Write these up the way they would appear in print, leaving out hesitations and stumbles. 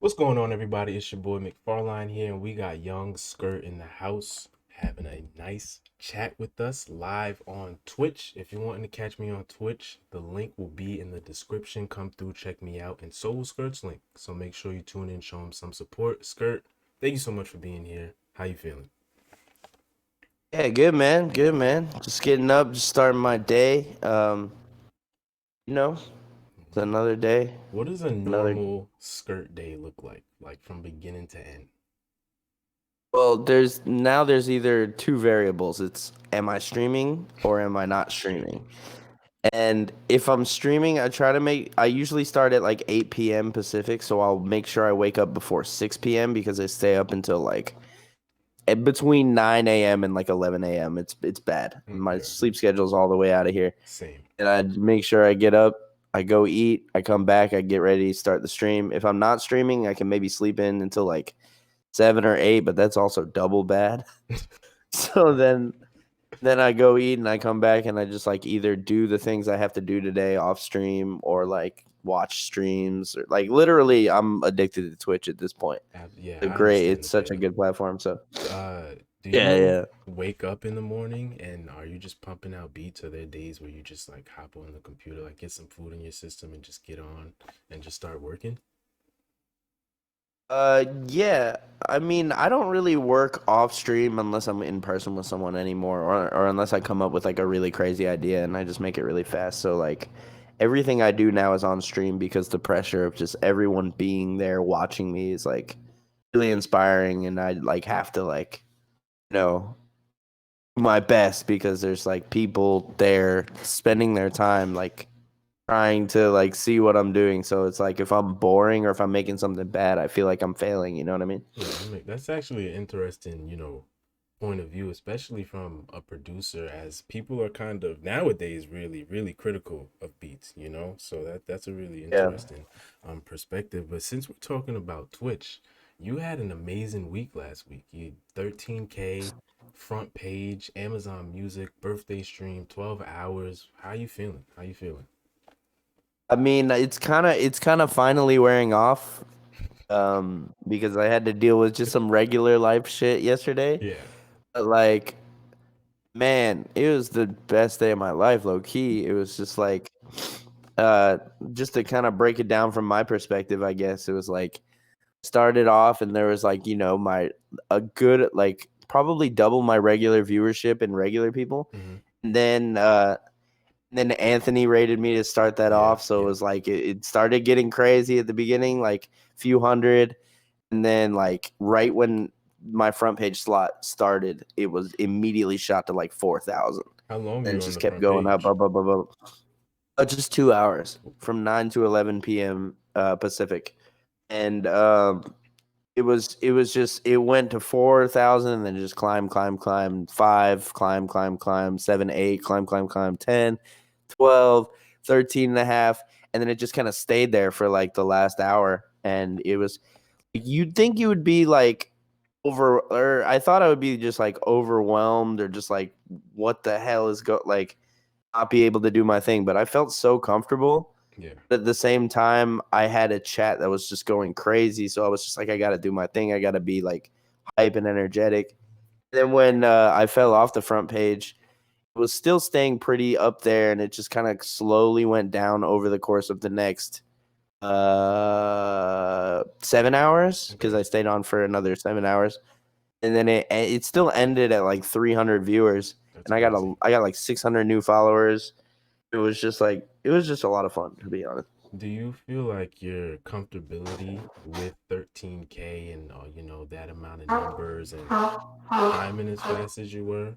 What's going on, everybody? It's your boy McFarline here, and we got young Skrrt in the house having a nice chat with us live on Twitch. If you're wanting to catch me on Twitch, the link will be in the description. Come through, check me out, and so will Skrrt's link. So make sure you tune in, show him some support. Skrrt, thank you so much for being here. How you feeling? Yeah, good man, good man. Just getting up, just starting my day. You know, it's another day. What does a Another. normal Skrrt day look like from beginning to end? Well, there's either two variables. It's am I streaming or am I not streaming? And if I'm streaming, I usually start at like 8 p.m. Pacific, so I'll make sure I wake up before 6 p.m. because I stay up until like between 9 a.m. and like 11 a.m. It's bad. My Okay, sleep schedule's all the way out of here. same. And I make sure I get up, I go eat, I come back, I get ready, start the stream. If I'm not streaming, I can maybe sleep in until like 7 or 8, but that's also double bad. So then I go eat and I come back and I just like either do the things I have to do today off stream or like watch streams or like literally I'm addicted to Twitch at this point. Yeah, It's I great. understand the It's such a feeling. good platform. So Do yeah, you yeah. wake up in the morning and are you just pumping out beats? Or there days where you just like hop on the computer, like get some food in your system and just get on and just start working? Yeah. I mean, I don't really work off stream unless I'm in person with someone anymore, or unless I come up with like a really crazy idea and I just make it really fast. So like everything I do now is on stream because the pressure of just everyone being there watching me is like really inspiring, and I like have to like you know do my best because there's like people there spending their time like trying to like see what I'm doing. So it's like if I'm boring or if I'm making something bad, I feel like I'm failing. You know what I mean? Yeah, that's actually an interesting, point of view, especially from a producer, as people are kind of nowadays really, really critical of beats. So that's a really Yeah. interesting perspective. But since we're talking about Twitch, you had an amazing week last week. You 13K, front page, Amazon Music, birthday stream, 12 hours. How you feeling? How you feeling? I mean, it's kind of finally wearing off. Because I had to deal with just some regular life shit yesterday. Yeah. But like, man, it was the best day of my life, low key. It was just like, uh, just to kind of break it down from my perspective, I guess it was like started off and there was like my a good like probably double my regular viewership and regular people, Mm-hmm. and then Anthony rated me to start that Yep. off, so it Yep. was like it started getting crazy at the beginning, like few hundred, and then like right when my front page slot started, it was immediately shot to like 4,000, How long are and it you on just the kept front going up, page? up, up, up, up. Just 2 hours from 9 to 11 p.m. Pacific, and it went to 4,000 and then just climb, 5, climb, 7, 8, climb, 10, 12, 13 and a half, and then it just kind of stayed there for like the last hour, and it was you'd think you would be like or I thought I would be just like overwhelmed or just like what the hell is like not be able to do my thing, but I felt so comfortable. Yeah. At the same time, I had a chat that was just going crazy, so I was just like, I got to do my thing. I got to be like hype and energetic. Then when I fell off the front page, it was still staying pretty up there, and it just kind of slowly went down over the course of the next 7 hours because Okay. I stayed on for another 7 hours, and then it still ended at like 300 viewers, That's and I got crazy. like 600 new followers. It was just a lot of fun, to be honest. Do you feel like your comfortability with 13K and that amount of numbers and climbing as fast as you were,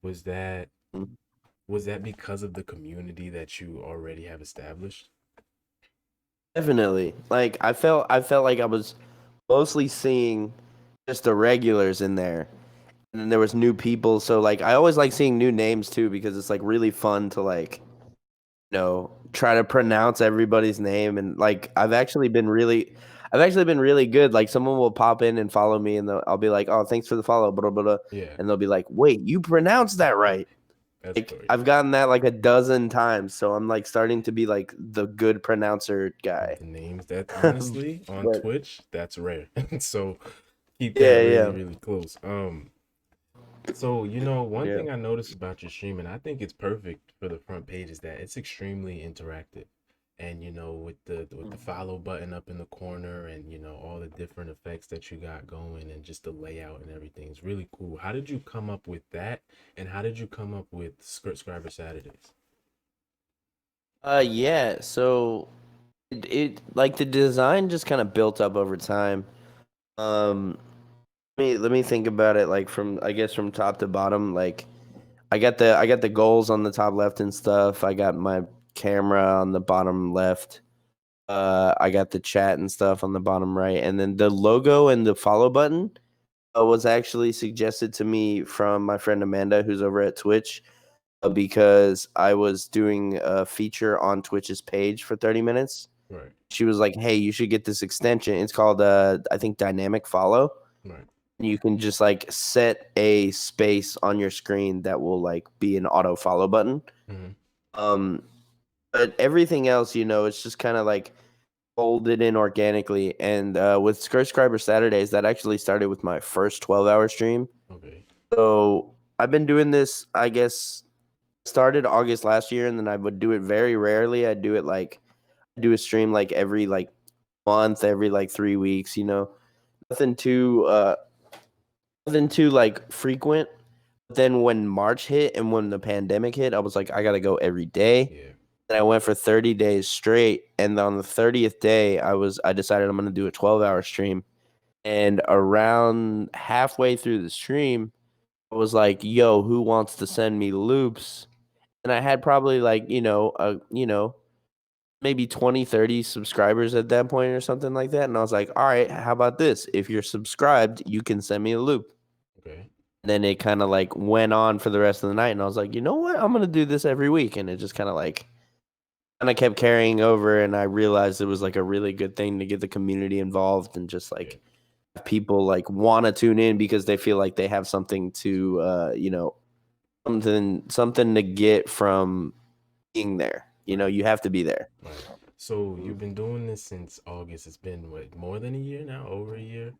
was that was that because of the community that you already have established? Definitely. Like I felt like I was mostly seeing just the regulars in there. And then there was new people. So like I always like seeing new names too because it's like really fun to like, try to pronounce everybody's name, and like I've actually been really good. Like someone will pop in and follow me and I'll be like, "Oh, thanks for the follow," blah, blah, blah. Yeah. And they'll be like, "Wait, you pronounced that right." That's Like crazy. I've gotten that like a dozen times, so I'm like starting to be like the good pronouncer Of guy. the names that honestly on But Twitch, that's rare. So keep that yeah, really, yeah, really close. So, you know, one yeah. thing I noticed about your stream, and I think it's perfect for the front page, is that it's extremely interactive. And you know, with the follow button up in the corner, and you know all the different effects that you got going, and just the layout and everything is really cool. How did you come up with that? And how did you come up with Skrrt Saturdays? Yeah. So it like the design just kind of built up over time. Um, let me think about it like from I guess from top to bottom. Like I got the goals on the top left and stuff. I got my camera on the bottom left. I got the chat and stuff on the bottom right, and then the logo and the follow button was actually suggested to me from my friend Amanda, who's over at Twitch, because I was doing a feature on Twitch's page for 30 minutes. Right, She was like, "Hey, you should get this extension. It's called I think dynamic follow. right. You can just like set a space on your screen that will like be an auto follow button. Mm-hmm. Um, but everything else, it's just kind of like folded in organically. And with Skrrt Saturdays, that actually started with my first 12-hour stream. Okay. So I've been doing this, I guess, started August last year, and then I would do it very rarely. I'd do it like do a stream like every like month, every like 3 weeks. Nothing too like frequent. But then when March hit and when the pandemic hit, I was like, I gotta go every day. Yeah. And I went for 30 days straight. And on the 30th day, I decided I'm gonna do a 12-hour stream. And around halfway through the stream, I was like, yo, who wants to send me loops? And I had probably like, maybe 20, 30 subscribers at that point or something like that. And I was like, all right, how about this? If you're subscribed, you can send me a loop. Okay. And then it kind of like went on for the rest of the night. And I was like, you know what? I'm going to do this every week. And it just kind of kept carrying over. And I realized it was like a really good thing to get the community involved and just Yeah. like people like want to tune in because they feel like they have something to, something to get from being there. Right. You have to be there. Right. So you've been doing this since August. It's been what, more than a year now? Over a year?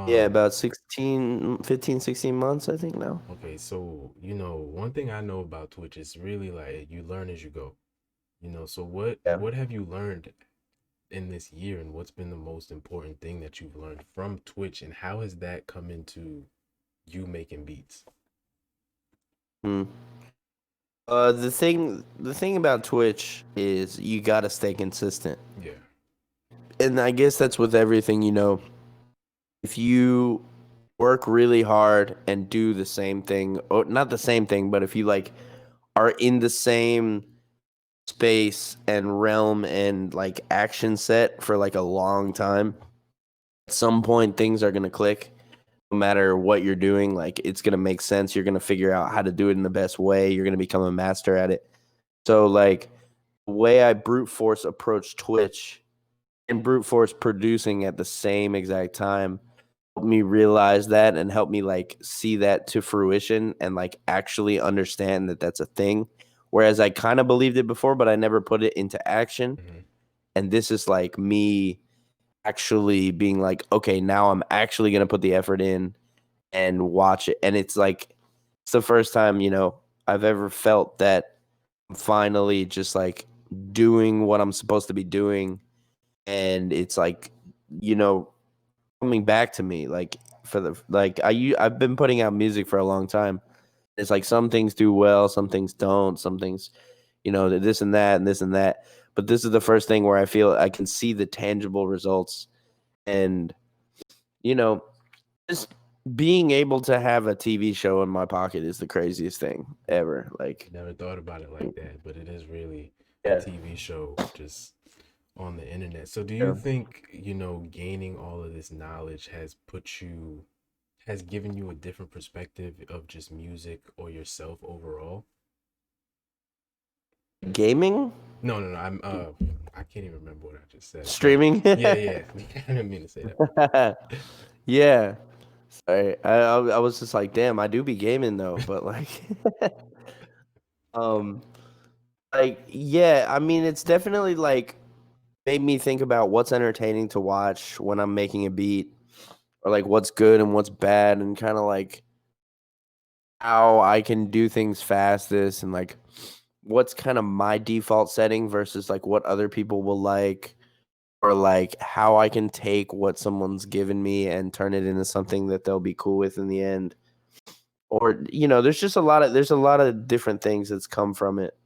Yeah, Um, about 16, 15, 16 months, I think now. okay, so you know, one thing I know about Twitch is really like you learn as you go. You know, so what Yeah. what have you learned in this year, and what's been the most important thing that you've learned from Twitch, and how has that come into you making beats? Hmm. The thing about Twitch is you gotta stay consistent, Yeah. and I guess that's with everything. If you work really hard and do the same thing, or not the same thing, but if you like are in the same space and realm and like action set for like a long time, at some point things are gonna click. No matter what you're doing, like it's gonna make sense. You're gonna figure out how to do it in the best way. You're gonna become a master at it. So like the way I brute force approach Twitch and brute force producing at the same exact time helped me realize that and help me like see that to fruition and like actually understand that that's a thing. Whereas I kind of believed it before, but I never put it into action. Hmm. And this is like me actually being like, okay, now I'm actually gonna put the effort in and watch it. And it's like it's the first time, I've ever felt that I'm finally just like doing what I'm supposed to be doing. And it's like, you know, coming back to me. Like for the like I've been putting out music for a long time. It's like some things do well, some things don't, some things, this and that and this and that. But this is the first thing where I feel I can see the tangible results. And, you know, just being able to have a TV show in my pocket is the craziest thing ever. Like, Never thought about it like that, but it is really a yeah, TV show just on the internet. So do you yeah. think, you know, gaining all of this knowledge has given you a different perspective of just music or yourself overall? Gaming, No, no, no. I can't even remember what I just said. But streaming. yeah, yeah. I didn't mean to say that. Yeah. I was just like, damn, I do be gaming though, but um, yeah, I mean, it's definitely like made me think about what's entertaining to watch when I'm making a beat, or like what's good and what's bad, and kind of like how I can do things fastest, and like what's kind of my default setting versus like what other people will like, or like how I can take what someone's given me and turn it into something that they'll be cool with in the end. Or there's a lot of different things that's come from it,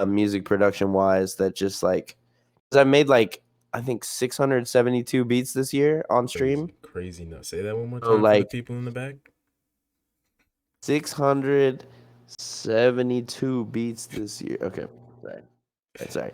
music production wise, that just like 'cause I made like I think 672 beats this year on stream. Crazy, crazy nuts. Say that one more So time for the like people in the back. 672 beats this year. Okay, sorry. Sorry.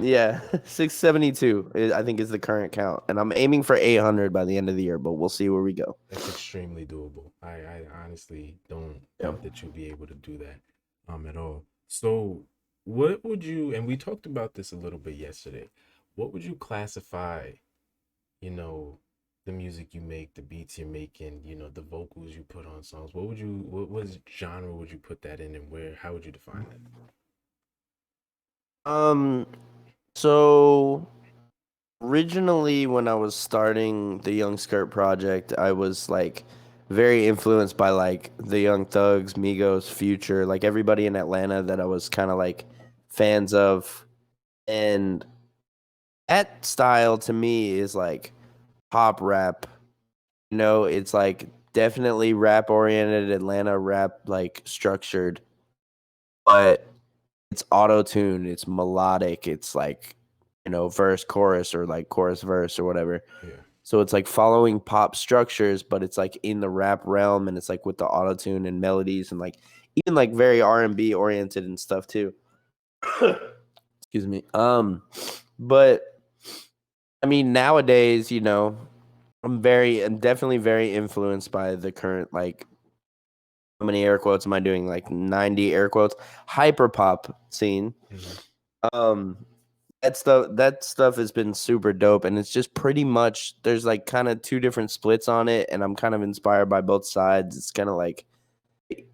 Yeah, 672 I think is the current count, and I'm aiming for 800 by the end of the year, but we'll see where we go. That's extremely doable. I honestly don't Yeah. doubt that you'll be able to do that at all. So what would you, and we talked about this a little bit yesterday, what would you classify, you know, the music you make, the beats you're making, the vocals you put on songs? What genre would you put that in, and how would you define that? Um. So originally, when I was starting the Young Skirt project, I was like very influenced by like the Young Thugs, Migos, Future, like everybody in Atlanta that I was kind of like fans of, and that style to me is like pop rap. It's like definitely rap oriented, Atlanta rap, like structured, but it's auto tuned, it's melodic, it's like, verse, chorus, or like chorus, verse, or whatever. Yeah. So it's like following pop structures, but it's like in the rap realm, and it's like with the auto tune and melodies, and like even like very R&B oriented and stuff too. Excuse me. But I mean, nowadays, I'm definitely very influenced by the current, like, how many air quotes am I doing? Like 90 air quotes, hyper pop scene. Hmm. Um, that stuff has been super dope, and it's just pretty much there's like kind of two different splits on it, and I'm kind of inspired by both sides. It's kind of like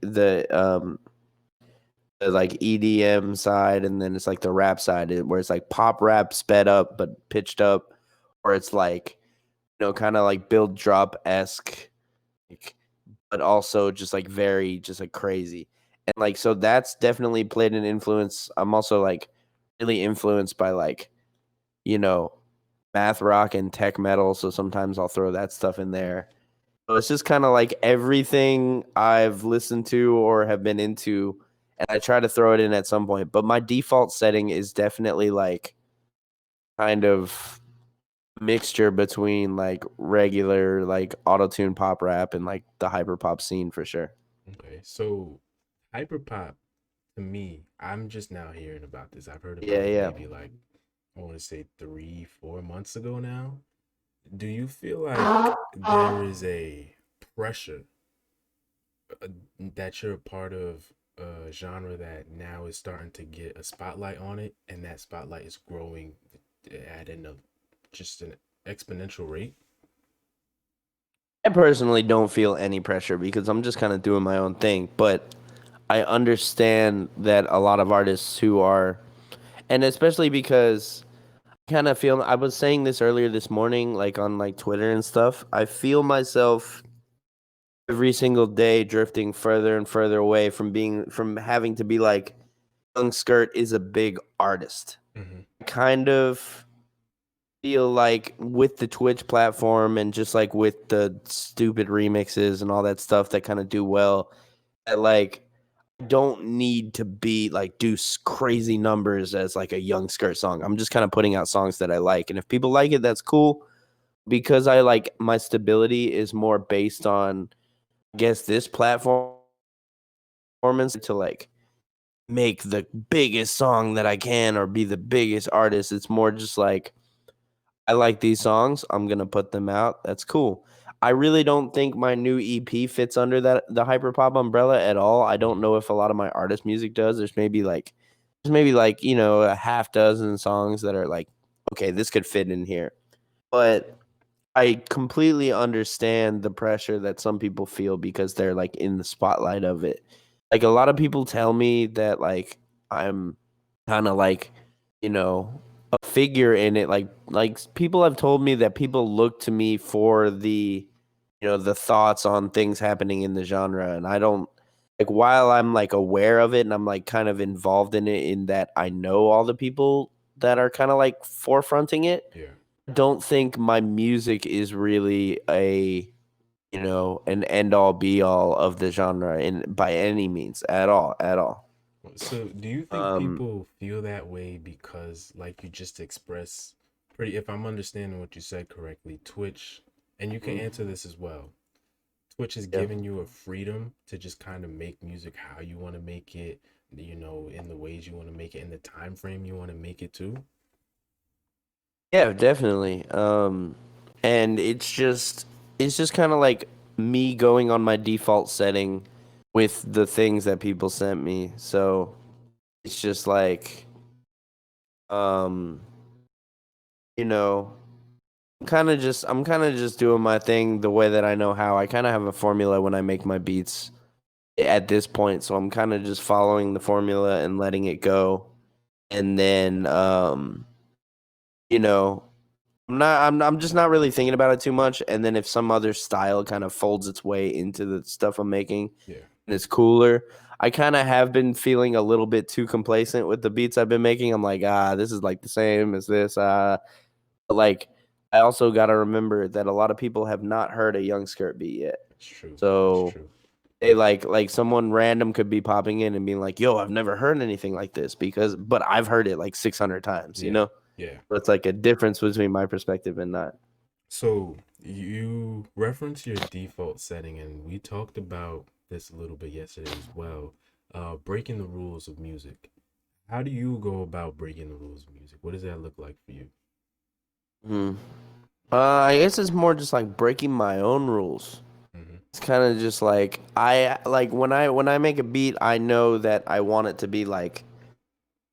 the um the like EDM side, and then it's like the rap side, where it's like pop rap sped up but pitched up, or it's like kind of like build drop esque, like, but also just like very just like crazy. And like so that's definitely played an influence. I'm also like really influenced by like, you know, math rock and tech metal, so sometimes I'll throw that stuff in there. So it's just kind of like everything I've listened to or have been into, and I try to throw it in at some point. But my default setting is definitely like kind of mixture between like regular like auto-tune pop rap and like the hyper pop scene for sure. Okay. So hyperpop, to me, I'm just now hearing about this. I've heard Yeah, about it yeah. maybe like, I want to say 3, 4 months ago now. Do you feel like there is a pressure uh, that you're a part of a genre that now is starting to get a spotlight on it, and that spotlight is growing at just an exponential rate? I personally don't feel any pressure because I'm just kind of doing my own thing, but I understand that a lot of artists who are, and especially because I kind of feel, I was saying this earlier this morning, like on like Twitter and stuff. I feel myself every single day drifting further and further away from having to be like Young Skirt is a big artist. Hmm. I kind of feel like with the Twitch platform and just like with the stupid remixes and all that stuff that kind of do well, that like don't need to be like do crazy numbers as like a Young Skirt song. I'm just kind of putting out songs that I like, and if people like it, that's cool. Because I like my stability is more based on, I guess, this platform performance to like make the biggest song that I can or be the biggest artist. It's more just like I like these songs. I'm gonna put them out. That's cool. I really don't think my new EP fits under the hyperpop umbrella at all. I don't Yeah. know if a lot of my artist music does. There's maybe like a half dozen songs that are like, okay, this could fit in here. But I completely understand the pressure that some people feel because they're like in the spotlight of it. Like a lot of people tell me that like I'm kind of like, you know, a figure in it. Like people have told me that people look to me for the, the thoughts on things happening in the genre, and I don't like while I'm like aware of it and I'm like kind of involved in it in that I know all the people that are kind of like forefronting it. Yeah. Don't think my music is really an end all be all of the genre in by any means at all, at all. So, do you think Um, people feel that way because, like you just expressed, pretty, if I'm understanding what you said correctly, Twitch, and you can mm, answer this as well, Twitch is yeah. giving you a freedom to just kind of make music how you want to make it, in the ways you want to make it, in the time frame you want to make it to. Yeah, definitely. And it's just kind of like me going on my default setting with the things that people sent me. So it's just like um, you know, I'm kind of just doing my thing the way that I know how. I kind of have a formula when I make my beats at this point, so I'm kind of just following the formula and letting it go. And then you know, I'm just not really thinking about it too much. And then if some other style kind of folds its way into the stuff I'm making Yeah. and it's cooler, I kind of have been feeling a little bit too complacent with the beats I've been making. I'm like, this is like the same as this. But like, I also got to remember that a lot of people have not heard a Young Skirt beat yet. That's true. That's So true. they like someone random could be popping in and being like, "Yo, I've never heard anything like this," but I've heard it like 600 times, you Yeah. know? Yeah. So it's like a difference between my perspective and that. So you reference your default setting, and we talked about this a little bit yesterday as well. Breaking the rules of music. How do you go about breaking the rules of music? What does that look like for you? Hmm. I guess it's more just like breaking my own rules. Hmm. It's kind of just like I like when I make a beat, I know that I want it to be like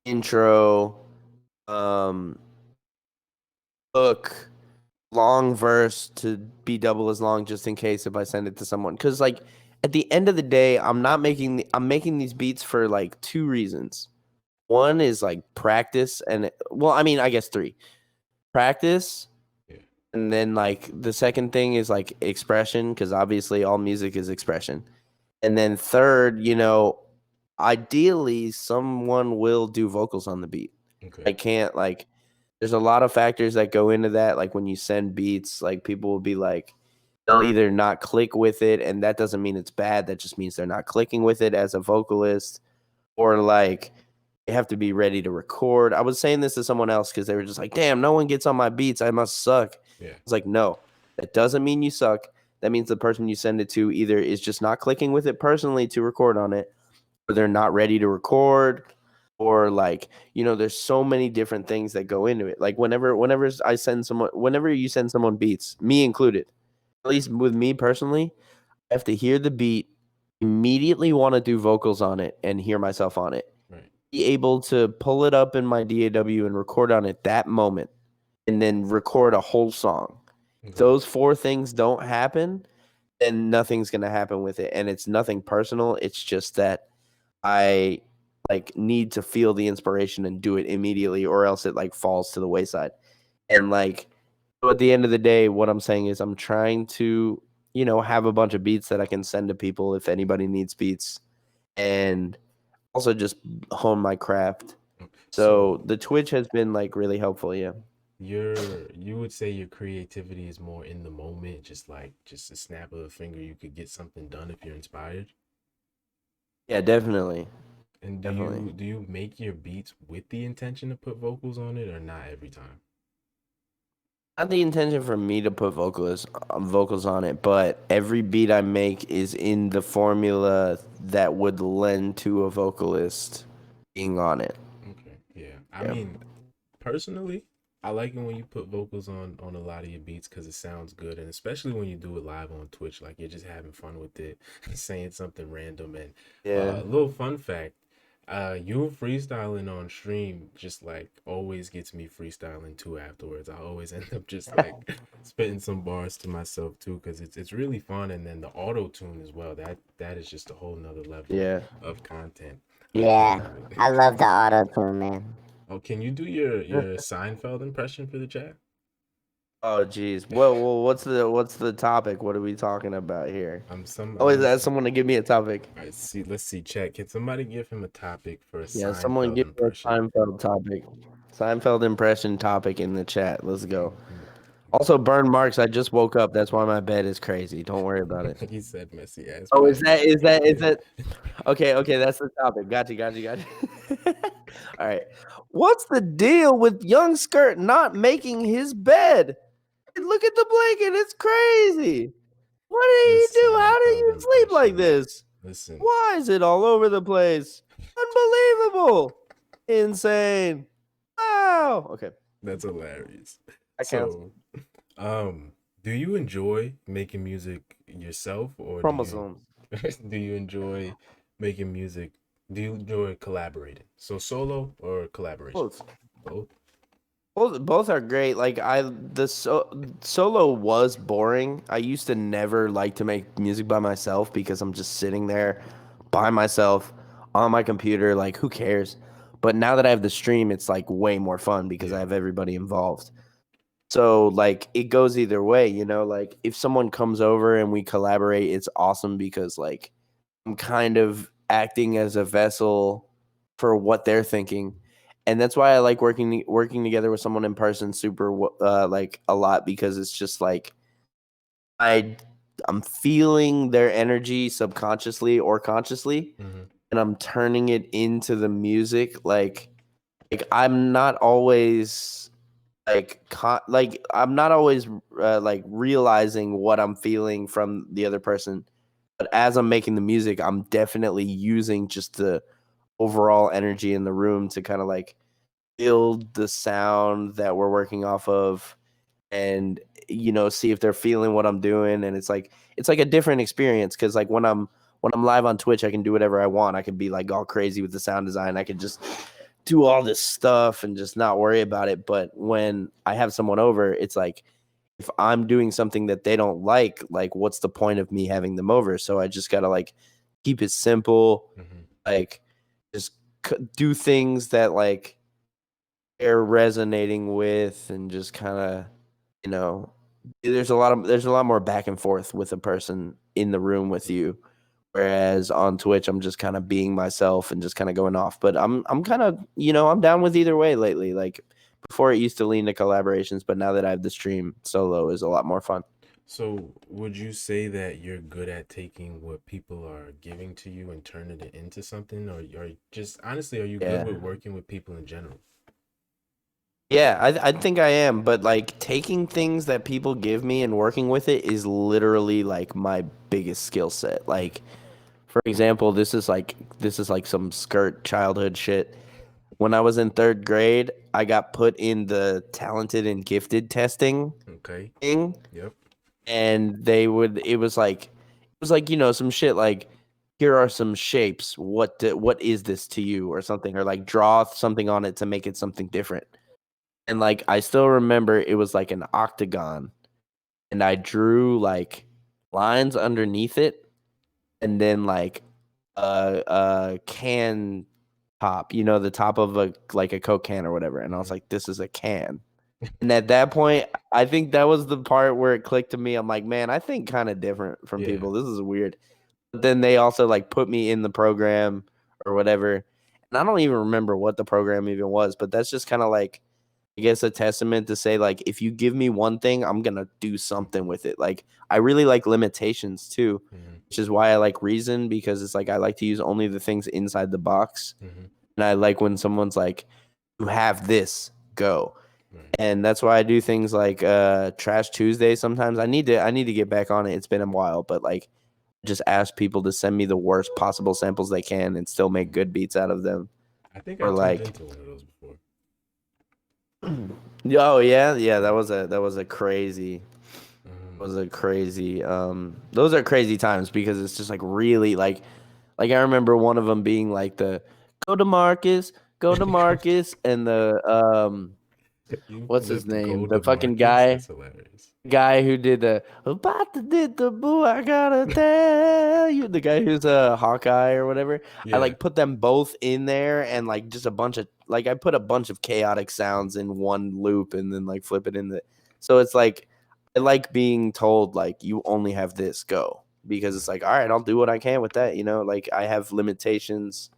intro, um, hook, long verse to be double as long just in case if I send it to someone. Cause like at the end of the day, I'm making these beats for like two reasons. One is like practice well, I mean, I guess three. Practice, Yeah. and then like the second thing is like expression, because obviously all music is expression. And then third, ideally someone will do vocals on the beat. I Okay. can't like there's a lot of factors that go into that. Like when you send beats, like people will be like they'll either not click with it, and that doesn't mean it's bad. That just means they're not clicking with it as a vocalist, or like they have to be ready to record. I was saying this to someone else because they were just like, damn, no one gets on my beats. I must suck. Yeah. I was like, no, that doesn't mean you suck. That means the person you send it to either is just not clicking with it personally to record on it, or they're not ready to record, or like, there's so many different things that go into it. Like whenever you send someone beats, me included, at least with me personally, I have to hear the beat, immediately want to do vocals on it and hear myself on it, Right. be able to pull it up in my DAW and record on it that moment, and then record a whole song. If Okay. those four things don't happen, then nothing's going to happen with it. And it's nothing personal. It's just that I like need to feel the inspiration and do it immediately, or else it like falls to the wayside. And like, so at the end of the day, what I'm saying is I'm trying to, have a bunch of beats that I can send to people if anybody needs beats, and also just hone my craft. So So the Twitch has been like really helpful. Yeah. you would say your creativity is more in the moment, just like just a snap of a finger, you could get something done if you're inspired. Yeah, definitely. And do Definitely. you make your beats with the intention to put vocals on it or not every time? Not the intention for me to put vocals on it, but every beat I make is in the formula that would lend to a vocalist being on it. Okay. Yeah. I Yeah. mean, personally, I like it when you put vocals on a lot of your beats because it sounds good, and especially when you do it live on Twitch, like you're just having fun with it, saying something random. And Yeah. a little fun fact: You freestyling on stream just like always gets me freestyling too afterwards. I always end up just like spitting some bars to myself too because it's really fun. And then the auto tune as well. That is just a whole nother level Yeah. of content. I Yeah, love it. I love the auto tune, man. Oh, can you do your Seinfeld impression for the chat? Oh, geez. Well, what's the topic? What are we talking about here? Some Oh, let is me that see. someone to give me a topic? All right, see, let's see. Chat. Can somebody give him a topic for a Yeah, someone Seinfeld give me a impression? Seinfeld topic. Seinfeld impression topic in the chat. Let's go. Mm, Also, burn marks. I just woke up. That's why my bed is crazy. Don't worry about it. he said messy ass Oh, is that podcast. is that is that okay? Okay, that's the topic. Got you. All right. What's the deal with young Skirt not making his bed? Look at the blanket. It's crazy. What do you This do? How do Seinfeld you sleep like impression. this? Listen, Why is it all over the place? Unbelievable. Insane. Wow. Okay, that's hilarious. that counts. So, um, do you enjoy making music yourself, or do you Chromosomes. do you enjoy making music? Do you enjoy collaborating? So solo or collaborations? Both. Both. Both are great. Like solo was boring. I used to never like to make music by myself because I'm just sitting there by myself on my computer. Like, who cares? But now that I have the stream, it's like way more fun because I Yeah. have everybody involved. So like it goes either way, you know. Like if someone comes over and we collaborate, it's awesome because like I'm kind of acting as a vessel for what they're thinking. And that's why I like working together with someone in person like a lot because it's just like I I'm feeling their energy subconsciously or consciously Mm-hmm. and I'm turning it into the music like I'm not always like I'm not always like realizing what I'm feeling from the other person, but as I'm making the music, I'm definitely using just the overall energy in the room to kind of like build the sound that we're working off of and see if they're feeling what I'm doing and it's like a different experience cuz like when I'm live on Twitch, I can do whatever I want. I can be like all crazy with the sound design. I can just do all this stuff and just not worry about it, but when I have someone over, it's like if I'm doing something that they don't like what's the point of me having them over? So I just got to like keep it simple, Mm-hmm. like just do things that like they're resonating with and just kind of, you know, there's a lot more back and forth with a person in the room with you. Whereas on Twitch, I'm just kind of being myself and just kind of going off. But I'm kind of I'm down with either way lately. Like before, it used to lean to collaborations, but now that I have the stream, solo is a lot more fun. So, would you say that you're good at taking what people are giving to you and turning it into something, or just honestly, are you good Yeah, with working with people in general? yeah, I think I am. But like taking things that people give me and working with it is literally like my biggest skill set. Like for example, this is like some skirt childhood shit. When I was in third grade, I got put in the talented and gifted testing Okay. thing, Yep. and it was like some shit like here are some shapes. What is this to you or something or like draw something on it to make it something different. And like I still remember it was like an octagon, and I drew like lines underneath it, and then like a can top, the top of a Coke can or whatever. And I was Mm-hmm. like, this is a can. And at that point, I think that was the part where it clicked to me. I'm like, man, I think kind of different from Yeah. people. This is weird. But then they also like put me in the program or whatever. And I don't even remember what the program even was, but that's just kind of like, I guess, a testament to say, like, if you give me one thing, I'm going to do something with it. Like, I really like limitations too, Mm-hmm. which is why I like Reason because it's like I like to use only the things inside the box. Mm-hmm. And I like when someone's like, you have this, go. Right. And that's why I do things like Trash Tuesday sometimes. I need to get back on it. It's been a while, but like just ask people to send me the worst possible samples they can and still make good beats out of them. I think I Or tuned like into one of those before. oh yeah, that was a crazy Mm-hmm. was a crazy those are crazy times because it's just like really like I remember one of them being like the go to Marcus, and the You what's his flipped name? gold The to fucking Marcus. guy That's hilarious. who did the about to did the boo. I gotta tell you, the guy who's a Hawkeye or whatever. I Yeah. like put them both in there and like just a bunch of like I put a bunch of chaotic sounds in one loop and then like flip it in the. So it's like I like being told like you only have this go because it's like all right, I'll do what I can with that. Like I have limitations.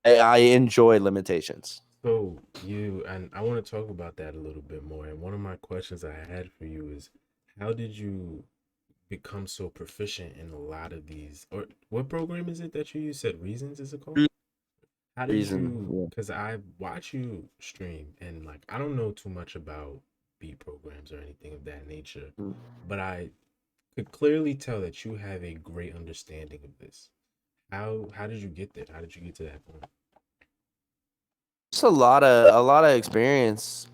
I enjoy limitations. So and I want to talk about that a little bit more. And one of my questions I had for you is, how did you become so proficient in a lot of these? Or what program is it that you use? Said Reasons is it called? How did Reason. you? Yeah. Because I watch you stream, and like I don't know too much about beat programs or anything of that nature, Mm. but I could clearly tell that you have a great understanding of this. How did you get there? How did you get to that point? Just a lot of experience.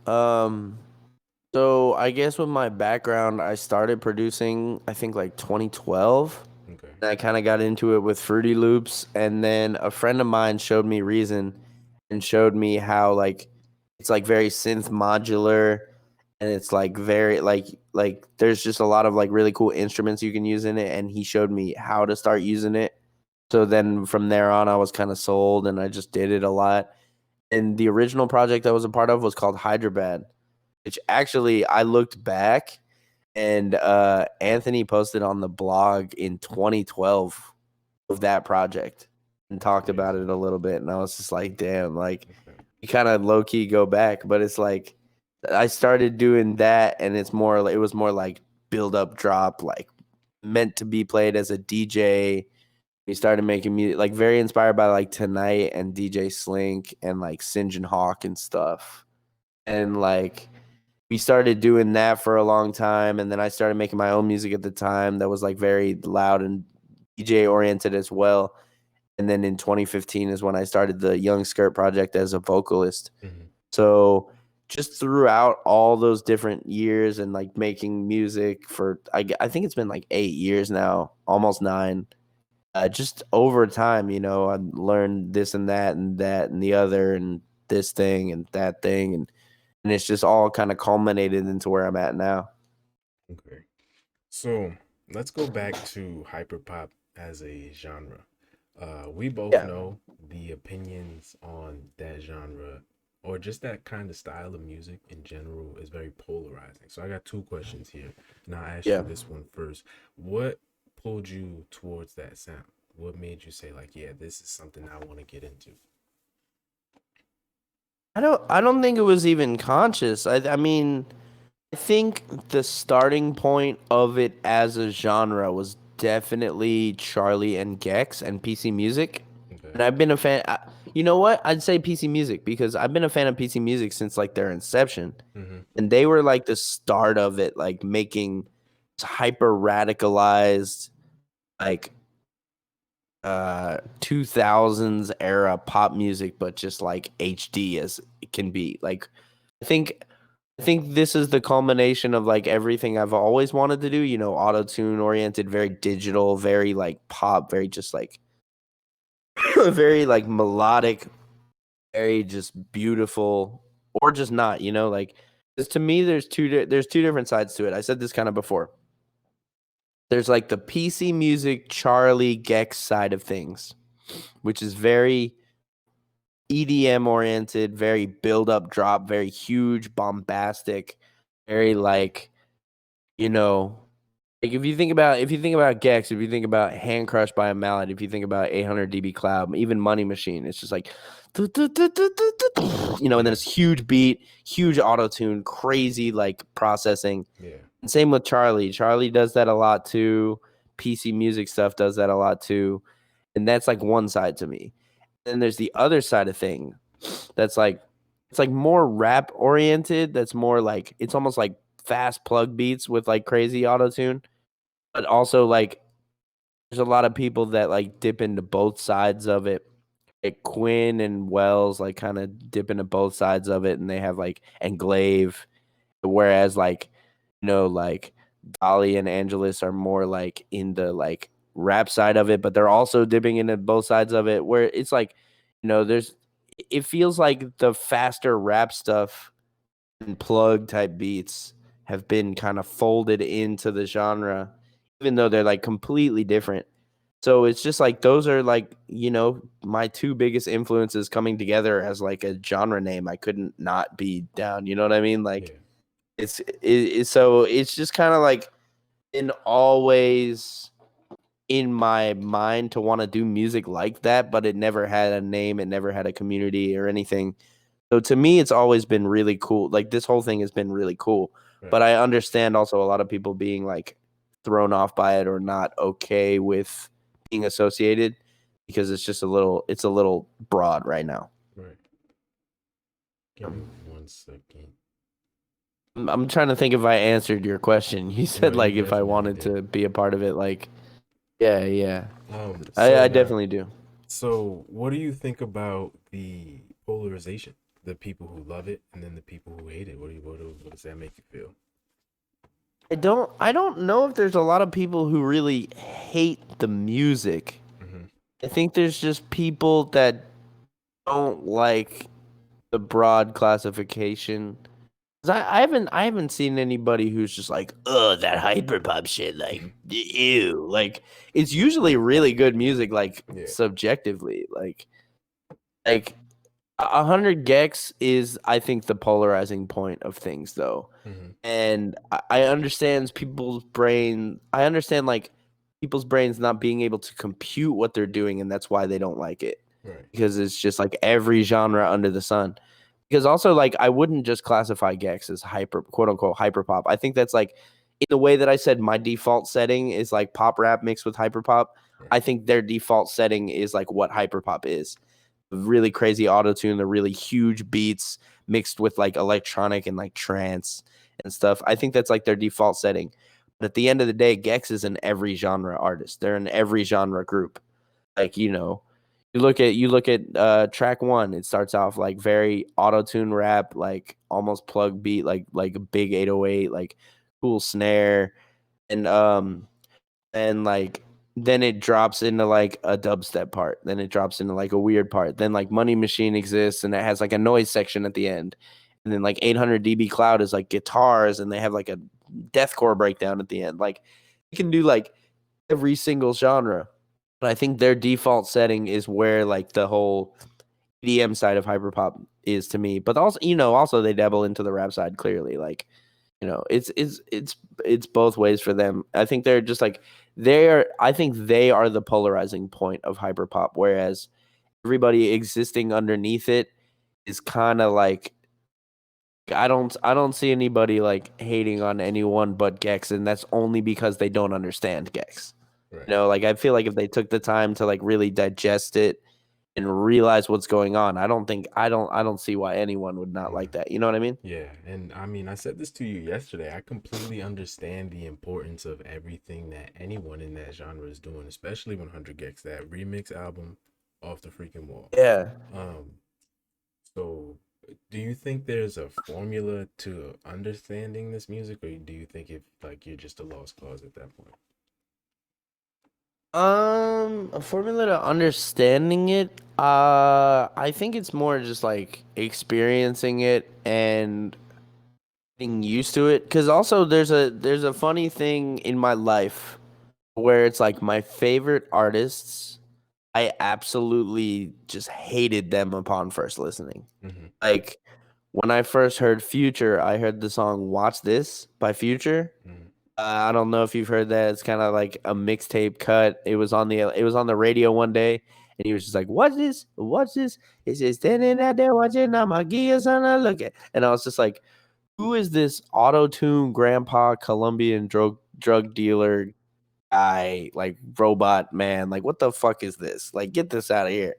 So I guess with my background, I started producing I think like 2012. Okay. And I kind of got into it with Fruity Loops, and then a friend of mine showed me Reason, and showed me how like it's like very synth modular, and it's like very like there's just a lot of like really cool instruments you can use in it, and he showed me how to start using it. So then from there on, I was kind of sold, and I just did it a lot. And the original project I was a part of was called Hyderabad, which actually I looked back and Anthony posted on the blog in 2012 of that project and talked about Amazing. it a little bit. And I was just like, damn, like Okay. you kind of low key go back, but it's like I started doing that and it was more like build up drop, like meant to be played as a DJ. We started making music, like very inspired by like Tonight and DJ Slink and like Sinjin Hawk and stuff. And like we started doing that for a long time, and then I started making my own music at the time that was like very loud and DJ oriented as well. And then in 2015 is when I started the Young Skrrt project as a vocalist. Hmm. So just throughout all those different years and like making music for I think it's been like 8 years now, almost 9. Just over time, I learned this and that and the other and this thing and that thing and it's just all kind of culminated into where I'm at now. Okay. So let's go back to hyperpop as a genre. We both Yeah. know the opinions on that genre or just that kind of style of music in general is very polarizing. So I got two questions here, and I'll ask Yeah. you this one first. What pulled you towards that sound? What made you say like, yeah, this is something I want to get into? I don't think it was even conscious. I mean, I think the starting point of it as a genre was definitely Charlie and Gex and PC Music. Okay. And I've been a fan. You know what? I'd say PC Music because I've been a fan of PC Music since like their inception. Mm-hmm. And they were like the start of it, like making hyper radicalized, like 2000s era pop music, but just like HD as it can be. Like I think I think this is the culmination of like everything I've always wanted to do, auto tune oriented, very digital, very like pop, very just like very like melodic, very just beautiful, or just not, like 'cause to me there's two different sides to it. I said this kind of before. There's like the PC music Charlie Gex side of things, which is very EDM oriented, very build up drop, very huge, bombastic, very like, you know, like if you think about Gex, if you think about Hand Crushed by a Mallet, if you think about 800 dB Cloud, even Money Machine, it's just like and then Yeah. it's huge beat, huge auto tune, crazy like processing. Yeah. And same with Charlie. Charlie does that a lot too. PC music stuff does that a lot too. And that's like one side to me. Then there's the other side of thing that's like it's like more rap oriented. That's more like it's almost like fast plug beats with like crazy auto tune. But also like there's a lot of people that like dip into both sides of it. Like Quinn and Wells like kind of dip into both sides of it and they have like and Glaive. Whereas like like Dolly and Angelus are more like in the like rap side of it, but they're also dipping into both sides of it. Where it's like, there's it feels like the faster rap stuff and plug type beats have been kind of folded into the genre, even though they're like completely different. So it's just like those are like, my two biggest influences coming together as like a genre name. I couldn't not be down. You know what I mean? Like Yeah. so it's just kind of like in always in my mind to want to do music like that, but it never had a name, it never had a community or anything. So to me, it's always been really cool. Like this whole thing has been really cool. But Right. I understand also a lot of people being like thrown off by it or not okay with being associated because it's a little broad right now. Right. Give me 1 second. I'm trying to think if I answered your question. You No, said you like if I definitely wanted did. to be a part of it, like yeah. So I now, definitely do. so what do you think about the polarization? The people who love it and then the people who hate it. What does that make you feel? I don't know if there's a lot of people who really hate the music. Mm-hmm. I think there's just people that don't like the broad classification. 'Cause I haven't seen anybody who's just like, oh, that hyperpop shit, like, ew. Like, it's usually really good music, like Yeah. subjectively. Like 100 gex is, I think, the polarizing point of things, though. Mm-hmm. And I understand people's brain. I understand like people's brains not being able to compute what they're doing, and that's why they don't like it Right. because it's just like every genre under the sun. Because also like I wouldn't just classify Gex as hyper quote unquote hyper pop. I think that's like in the way that I said my default setting is like pop rap mixed with hyper pop. Right. I think their default setting is like what hyper pop is. Really crazy auto tune, the really huge beats mixed with like electronic and like trance and stuff. I think that's like their default setting. But at the end of the day, Gex is an every genre artist. They're an every genre group. Like, you look at track one, it starts off like very auto tune rap, like almost plug beat, like a big 808, like cool snare, and like then it drops into like a dubstep part, then it drops into like a weird part, then like Money Machine exists and it has like a noise section at the end, and then like 800 dB Cloud is like guitars and they have like a deathcore breakdown at the end. Like you can do like every single genre, but I think their default setting is where like the whole EDM side of hyperpop is to me. But also, also they dabble into the rap side clearly. Like, it's both ways for them. I think they're just like I think they are the polarizing point of hyperpop, whereas everybody existing underneath it is kind of like I don't see anybody like hating on anyone but Gex, and that's only because they don't understand Gex. Right. Like I feel like if they took the time to like really digest it and realize what's going on, I don't see why anyone would not Yeah. like that. You know what I mean? Yeah, and I mean, I said this to you yesterday. I completely understand the importance of everything that anyone in that genre is doing, especially when 100 Gex that remix album off the freaking wall. Yeah. So do you think there's a formula to understanding this music, or do you think like you're just a lost cause at that point? A formula to understanding it. I think it's more just like experiencing it and getting used to it. Cause also there's a funny thing in my life where it's like my favorite artists, I absolutely just hated them upon first listening. Mm-hmm. Like when I first heard Future, I heard the song "Watch This" by Future. Mm-hmm. I don't know if you've heard that. It's kind of like a mixtape cut. It was on the radio one day, and he was just like, "Watch this, watch this." It's just standing out there watching. I'm a gears on a look at, and I was just like, "Who is this auto tune grandpa Colombian drug dealer guy, like robot man? Like, what the fuck is this? Like, get this out of here."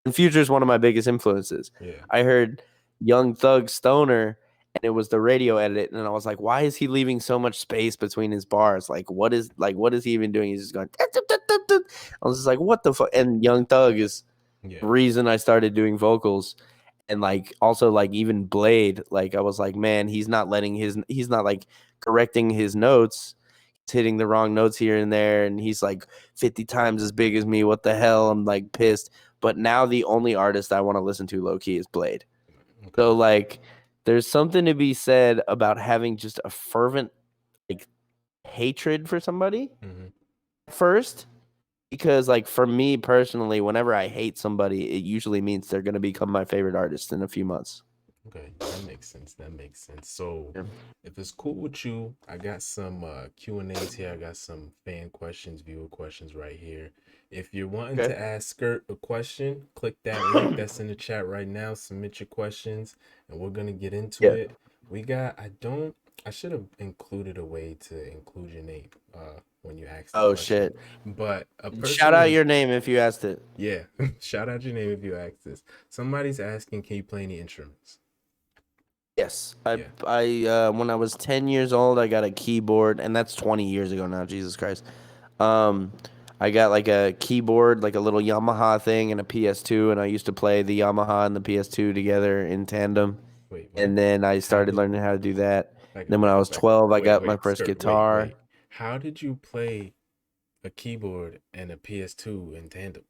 And Future is one of my biggest influences. Yeah. I heard Young Thug Stoner, and it was the radio edit, and I was like, why is he leaving so much space between his bars? Like, what is he even doing? He's just going. I was just like, what the fuck? And Young Thug is Yeah. the reason I started doing vocals, and like also like even Blade. Like I was like, man, he's not like correcting his notes. He's hitting the wrong notes here and there, and he's like 50 times as big as me. What the hell? I'm like pissed. but now the only artist I want to listen to low key is Blade. Okay. So like, there's something to be said about having just a fervent like hatred for somebody Mhm. first, because like for me personally, whenever I hate somebody, it usually means they're gonna become my favorite artist in a few months. Okay, that makes sense. That makes sense. So, Yeah. if it's cool with you, I got some Q&As here. I got some fan questions, viewer questions right here. If you're wanting Okay. to ask Skrrt a question, click that link that's in the chat right now. Submit your questions, and we're gonna get into Yeah. it. I should have included a way to include your name when you ask the Oh question. shit! But a Shout person out is your name if you asked it. yeah, shout out your name if you ask this. Somebody's asking, can you play any instruments? Yes, Yeah. when I was 10 years old, I got a keyboard, and that's 20 years ago now. Jesus Christ. Um, I got like a keyboard, like a little Yamaha thing, and a PS2, and I used to play the Yamaha and the PS2 together in tandem. Wait, what? And then I How started did learning how to do that. Then when back I up, was back up. 12, I Wait, got my wait, first skirt, wait, guitar. wait. How did you play a keyboard and a PS2 in tandem?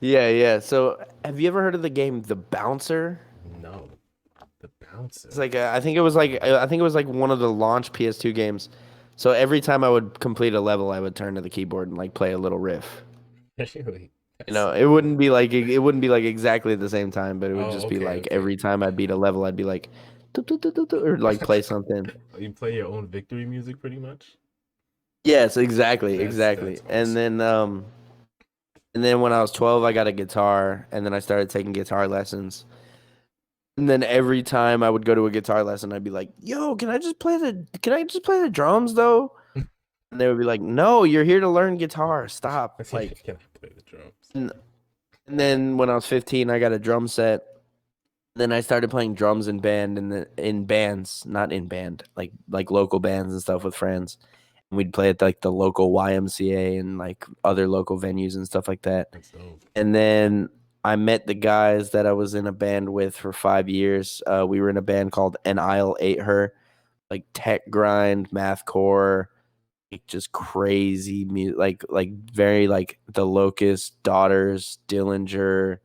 Yeah. So, have you ever heard of the game The Bouncer? No, the It's bouncer. like I think it was like one of the launch PS2 games. So every time I would complete a level, I would turn to the keyboard and like play a little riff. Really? You That's know, so it cool. wouldn't be like exactly at the same time, but it would Oh, just be okay, like okay. every time I beat a level, I'd be like, or like play something. You play your own victory music pretty much? Yes, exactly, That's exactly. awesome. And then when I was 12, I got a guitar, and then I started taking guitar lessons. And then every time I would go to a guitar lesson, I'd be like, "Yo, can I just play the drums though?" And they would be like, "No, you're here to learn guitar. Stop." Like, Can I play the drums? and, and then when I was 15, I got a drum set. Then I started playing drums in in bands, not in band, like local bands and stuff with friends. And we'd play at like the local YMCA and like other local venues and stuff like that. That's dope. And then I met the guys that I was in a band with for 5 years. We were in a band called An Isle Ate Her, like tech grind, mathcore, like just crazy music, like very like The Locust, Daughters, Dillinger,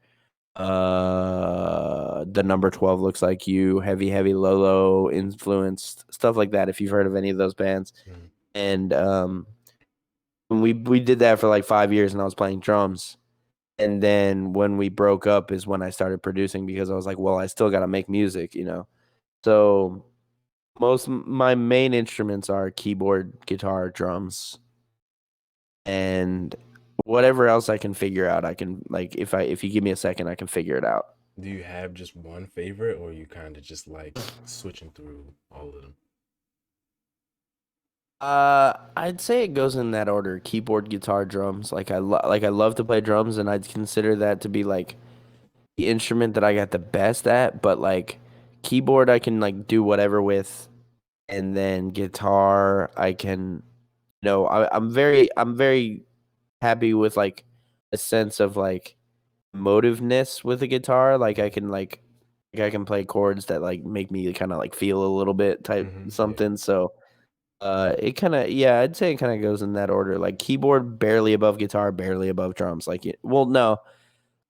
the number 12 looks like you, heavy Lolo influenced stuff like that. If you've heard of any of those bands, Mhm. and we did that for like 5 years, and I was playing drums. And then when we broke up is when I started producing because I was like, well, I still got to make music, you know. So my main instruments are keyboard, guitar, drums, and whatever else I can figure out. I can like if you give me a second, I can figure it out. Do you have just one favorite, or you kind of just like switching through all of them? I'd say it goes in that order: keyboard, guitar, drums. Like I love to play drums, and I'd consider that to be like the instrument that I got the best at. But like keyboard, I can like do whatever with, and then guitar, I can. I'm very happy with like a sense of like motiveness with the guitar. Like I can play chords that like make me kind of like feel a little bit type Yeah. something. So it kind of yeah, I'd say it kind of goes in that order. Like keyboard barely above guitar, barely above drums. Well, no,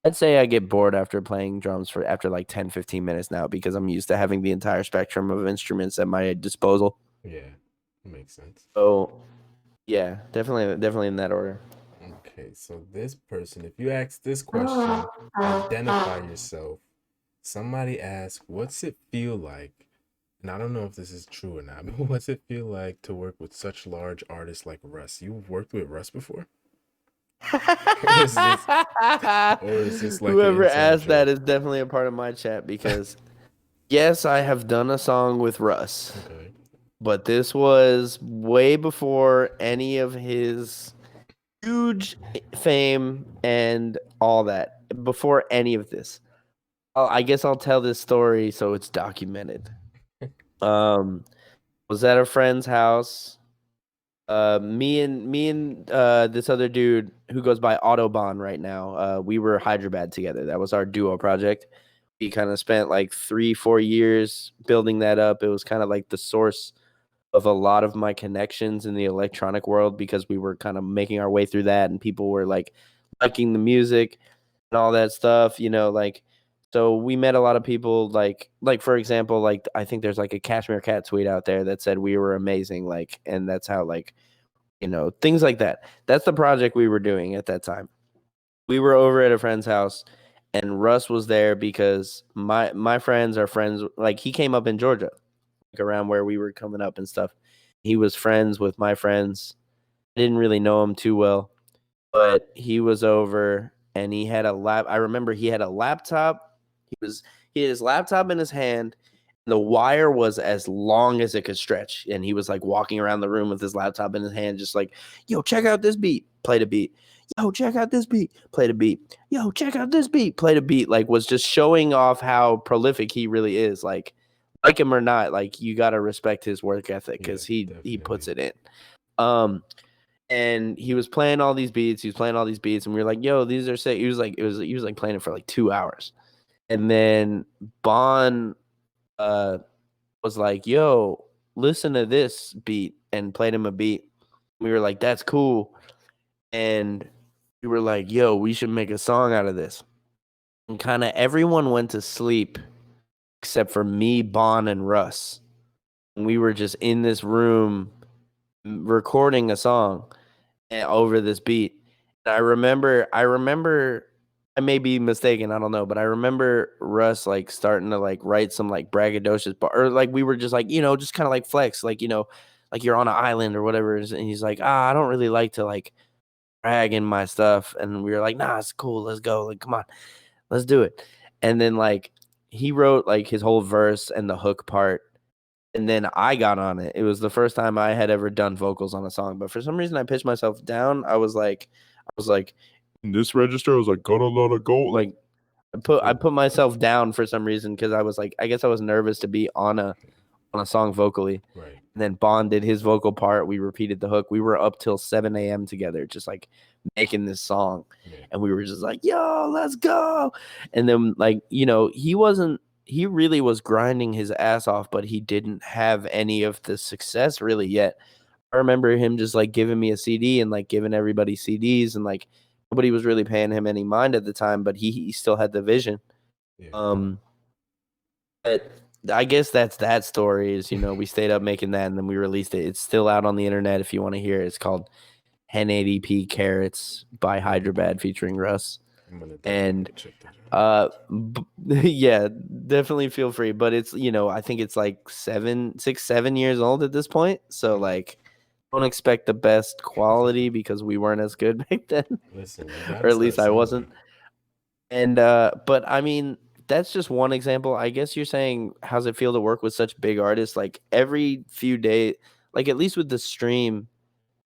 I'd say I get bored after playing drums for after like 10, 15 minutes now because I'm used to having the entire spectrum of instruments at my disposal. Yeah. Makes sense. So yeah, definitely in that order. Okay, so this person, if you ask this question, identify yourself. Somebody asked, what's it feel like? And I don't know if this is true or not, but what's it feel like to work with such large artists like Russ? You've worked with Russ before? Or is this or is this like an Whoever inside asked that joke? is definitely a part of my chat because yes, I have done a song with Russ, Okay. but this was way before any of his huge fame and all that. Before any of this, I guess I'll tell this story so it's documented. Um, was at a friend's house. Me and this other dude who goes by Autobahn right now. We were Hyderabad together. That was our duo project. We kind of spent like 3-4 years building that up. It was kind of like the source of a lot of my connections in the electronic world because we were kind of making our way through that, and people were like liking the music and all that stuff, like so we met a lot of people like for example, like I think there's like a Cashmere Cat tweet out there that said we were amazing, like, and that's how like, things like that. That's the project we were doing at that time. We were over at a friend's house and Russ was there because my friends are friends, like he came up in Georgia, like around where we were coming up and stuff. He was friends with my friends. I didn't really know him too well, but he was over and he had a lap. I remember he had a laptop. He had his laptop in his hand. The wire was as long as it could stretch, and he was like walking around the room with his laptop in his hand, just like, "Yo, check out this beat, play the beat. Yo, check out this beat, play the beat. Yo, check out this beat, play the beat." Like, was just showing off how prolific he really is. Like him or not, like you gotta respect his work ethic because he puts it in. And he was playing all these beats. And we were like, "Yo, these are sick." He was like playing it for like 2 hours, and then Bon was like, "Yo, listen to this beat," and played him a beat. We were like, "That's cool," and we were like, "Yo, we should make a song out of this." And kind of everyone went to sleep except for me, Bon, and Russ. And we were just in this room recording a song over this beat. And I remember, I may be mistaken, I don't know, but I remember Russ like starting to like write some like braggadocious or like we were just like, just kind of like flex, like, like you're on an island or whatever. And he's like, I don't really like to like brag in my stuff. And we were like, nah, it's cool. Let's go. Like, come on, let's do it. And then like he wrote like his whole verse and the hook part. And then I got on it. It was the first time I had ever done vocals on a song, but for some reason I pitched myself down. I was like, in this register, I was like, gotta let it go. Like I put myself down for some reason because I was like, I guess I was nervous to be on a song vocally. Right. And then Bond did his vocal part. We repeated the hook. We were up till 7 a.m. together, just like making this song. Yeah. And we were just like, yo, let's go. And then like, he really was grinding his ass off, but he didn't have any of the success really yet. I remember him just like giving me a CD and like giving everybody CDs, and like nobody was really paying him any mind at the time, but he still had the vision. Yeah. But I guess that's that story is, we stayed up making that and then we released it. It's still out on the internet if you want to hear it. It's called 1080p Carrots by Hyderabad featuring Russ. I'm gonna And check that out. yeah, definitely feel free. But it's, I think it's like 7 years old at this point. So like don't expect the best quality because we weren't as good back then. Listen, you Or gotta at start least I wasn't. somewhere. And but I mean, that's just one example. I guess you're saying how's it feel to work with such big artists? Like every few days, like at least with the stream,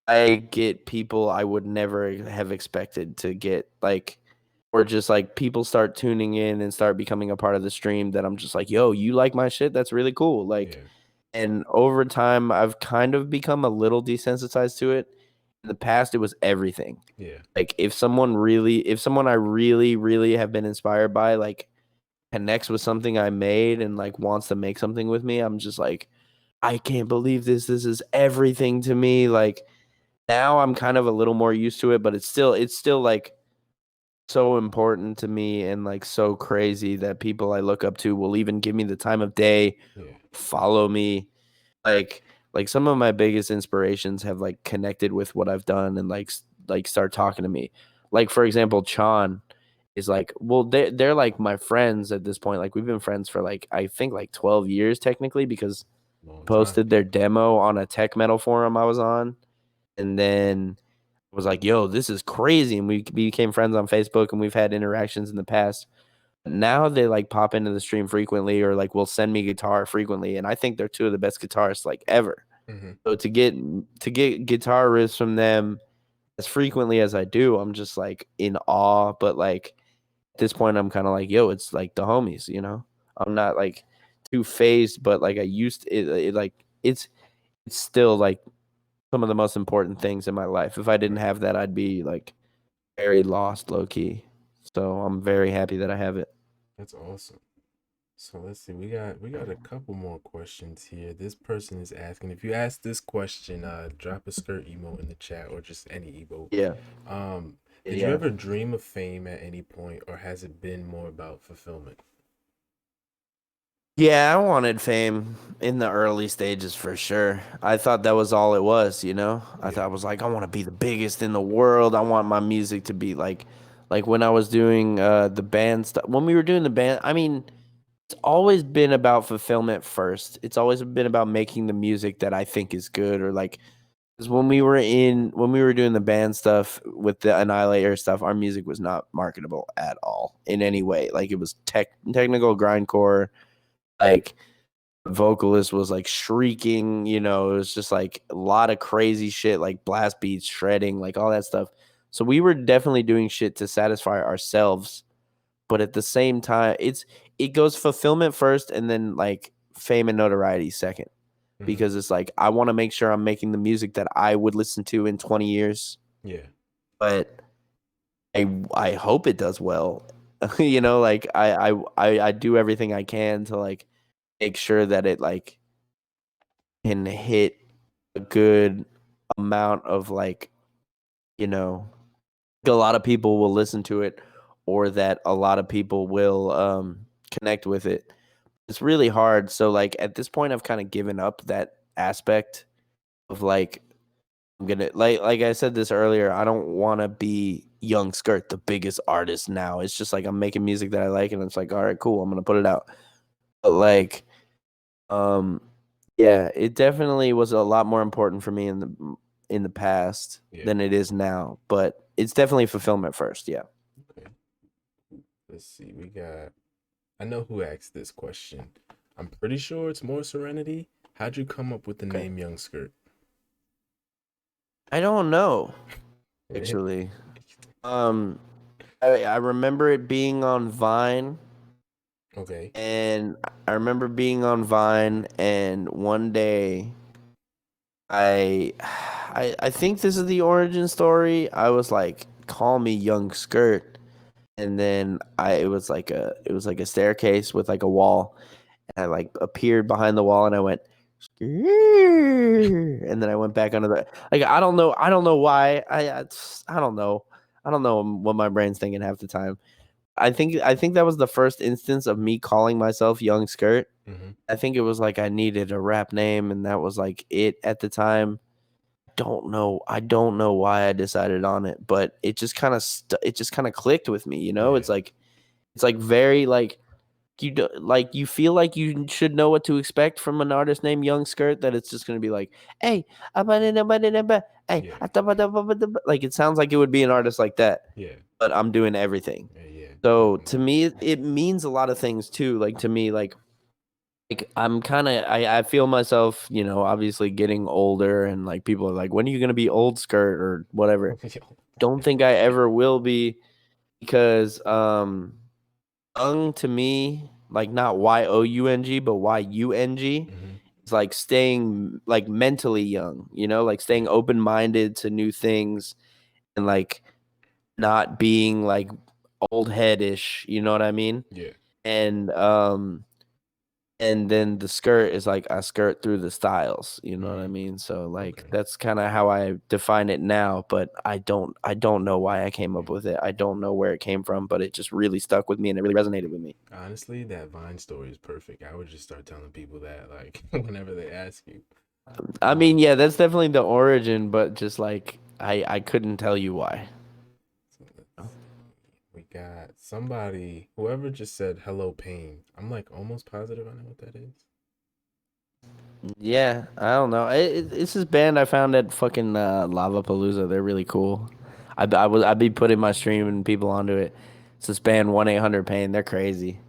I get people I would never have expected to get, like, or just like people start tuning in and start becoming a part of the stream that I'm just like, yo, you like my shit? That's really cool. Like, Yeah. and over time, I've kind of become a little desensitized to it. In the past, it was everything. Yeah. Like if someone I really, really have been inspired by, like connects with something I made and like wants to make something with me, I'm just like, I can't believe this. This is everything to me. Like now I'm kind of a little more used to it, but it's still like so important to me and like so crazy that people I look up to will even give me the time of day, Yeah. follow me. Like like some of my biggest inspirations have like connected with what I've done and like start talking to me. Like for example, Chan is like, well, they're like my friends at this point. Like we've been friends for like I think like 12 years technically because Long time. posted their demo on a tech metal forum I was on, and then was like, yo, this is crazy. And we became friends on Facebook and we've had interactions in the past. Now they like pop into the stream frequently or like will send me guitar frequently. And I think they're two of the best guitarists like ever. Mm-hmm. So to get guitar riffs from them as frequently as I do, I'm just like in awe. But like at this point, I'm kind of like, yo, it's like the homies, I'm not like too phased, but like I used to, like it's still like some of the most important things in my life. If I didn't have that, I'd be like very lost, low key. So I'm very happy that I have it. That's awesome. So let's see. We got a couple more questions here. This person is asking, if you ask this question, drop a skirt emote in the chat or just any emote. Yeah. Did you Yeah. ever dream of fame at any point, or has it been more about fulfillment? Yeah, I wanted fame in the early stages for sure. I thought that was all it was, you know? I Yeah. thought it was like I want to be the biggest in the world. I want my music to be like when I was doing the band stuff. When we were doing the band, I mean, it's always been about fulfillment first. It's always been about making the music that I think is good or like 'cause when we were doing the band stuff with the Annihilator stuff, our music was not marketable at all in any way. Like it was technical grindcore, like vocalist was like shrieking, you know, it was just like a lot of crazy shit, like blast beats, shredding, like all that stuff. So we were definitely doing shit to satisfy ourselves, but at the same time, it goes fulfillment first and then like fame and notoriety second. Hmm. Because it's like I want to make sure I'm making the music that I would listen to in 20 years, Yeah. but I hope it does well. You know, like I do everything I can to like make sure that it like can hit a good amount of like, you know, a lot of people will listen to it or that a lot of people will connect with it. It's really hard. So like at this point I've kind of given up that aspect of like I'm gonna like I said this earlier, I don't wanna be young Skirt, the biggest artist now. It's just like I'm making music that I like and it's like, all right, cool, I'm gonna put it out. But like um yeah, it definitely was a lot more important for me in the past Yeah. than it is now. But it's definitely fulfillment first, yeah. Okay. Let's see. We got. I know who asked this question. I'm pretty sure it's more Serenity. How'd you come up with the Okay. name Young Skirt? I don't know, Yeah. actually. Um I remember it being on Vine. Okay. And I remember being on Vine, and one day, I, I think this is the origin story. I was like, "Call me Young Skirt," and then it was like a staircase with like a wall, and I like appeared behind the wall, and I went, "Skrrt," and then I went back under the like I don't know why I don't know what my brain's thinking half the time. I think that was the first instance of me calling myself Young Skirt. Mm-hmm. I think it was like I needed a rap name and that was like it at the time. I don't know why I decided on it, but it just kind of it just kind of clicked with me, you know? Yeah. It's like very like you do, like you feel like you should know what to expect from an artist named Young Skirt that it's just going to be like, "Hey, hey, Yeah. like it sounds like it would be an artist like that, Yeah. but I'm doing everything. Yeah. Yeah. So Definitely. to me, it means a lot of things too. Like to me, like I'm kind of I feel myself, you know, obviously getting older, and like people are like, when are you gonna be old Skirt or whatever? Yo. Don't think I ever will be because young to me, like not Young, but Yung. Mm-hmm. It's like staying like mentally young, you know, like staying Yeah. open minded to new things and like not being like old headish, you know what I mean? Yeah. And and then the skirt is like I skirt through the styles, you know what I Mm-hmm. mean? So like Okay. that's kind of how I define it now, but I don't know why I came up Yeah. with it. I don't know where it came from, but it just really stuck with me and it really resonated with me. Honestly, that Vine story is perfect. I would just start telling people that, like, whenever they ask you. I mean, yeah, that's definitely the origin, but just like I couldn't tell you why. So let's see. We got somebody, whoever just said hello, pain. I'm like almost positive I know what that is. Yeah, I don't know. It's this band I found at fucking Lollapalooza. They're really cool. I'd be putting my stream and people onto it. It's this band 1-800 Pain. They're crazy.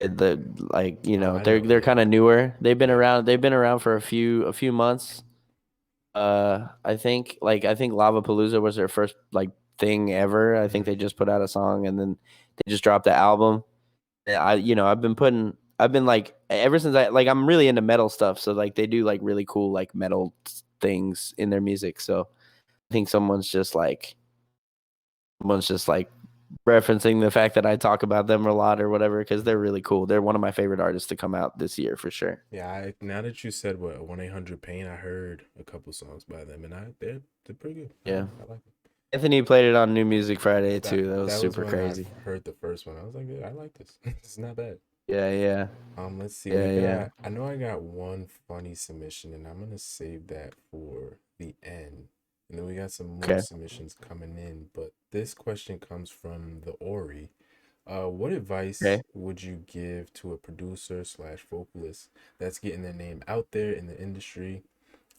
The like you Oh, know I know. they're Yeah. kind of newer. Yeah. They've been around for a few months. I think Lollapalooza was their first like thing ever. I think Mm-hmm. they just put out a song and then they just dropped the album. And I've been like ever since I'm really into metal stuff. So like they do like really cool like metal things in their music. So I think someone's just like referencing the fact that I talk about them a lot or whatever because they're really cool. They're one of my favorite artists to come out this year for sure. Yeah. Now that you said what 1-800 pain, I heard a couple songs by them, and they're pretty good. Yeah. I like them. Anthony played it on New Music Friday too. That was That was super when I crazy. heard the first one. I was like, yeah, I like this. It's not bad. Yeah, yeah, Let's see. We yeah, yeah. got. I know I got one funny submission, and I'm gonna save that for the end. And then we got some more Okay. submissions coming in. But this question comes from the Ori. What advice Okay. would you give to a producer slash vocalist that's getting their name out there in the industry,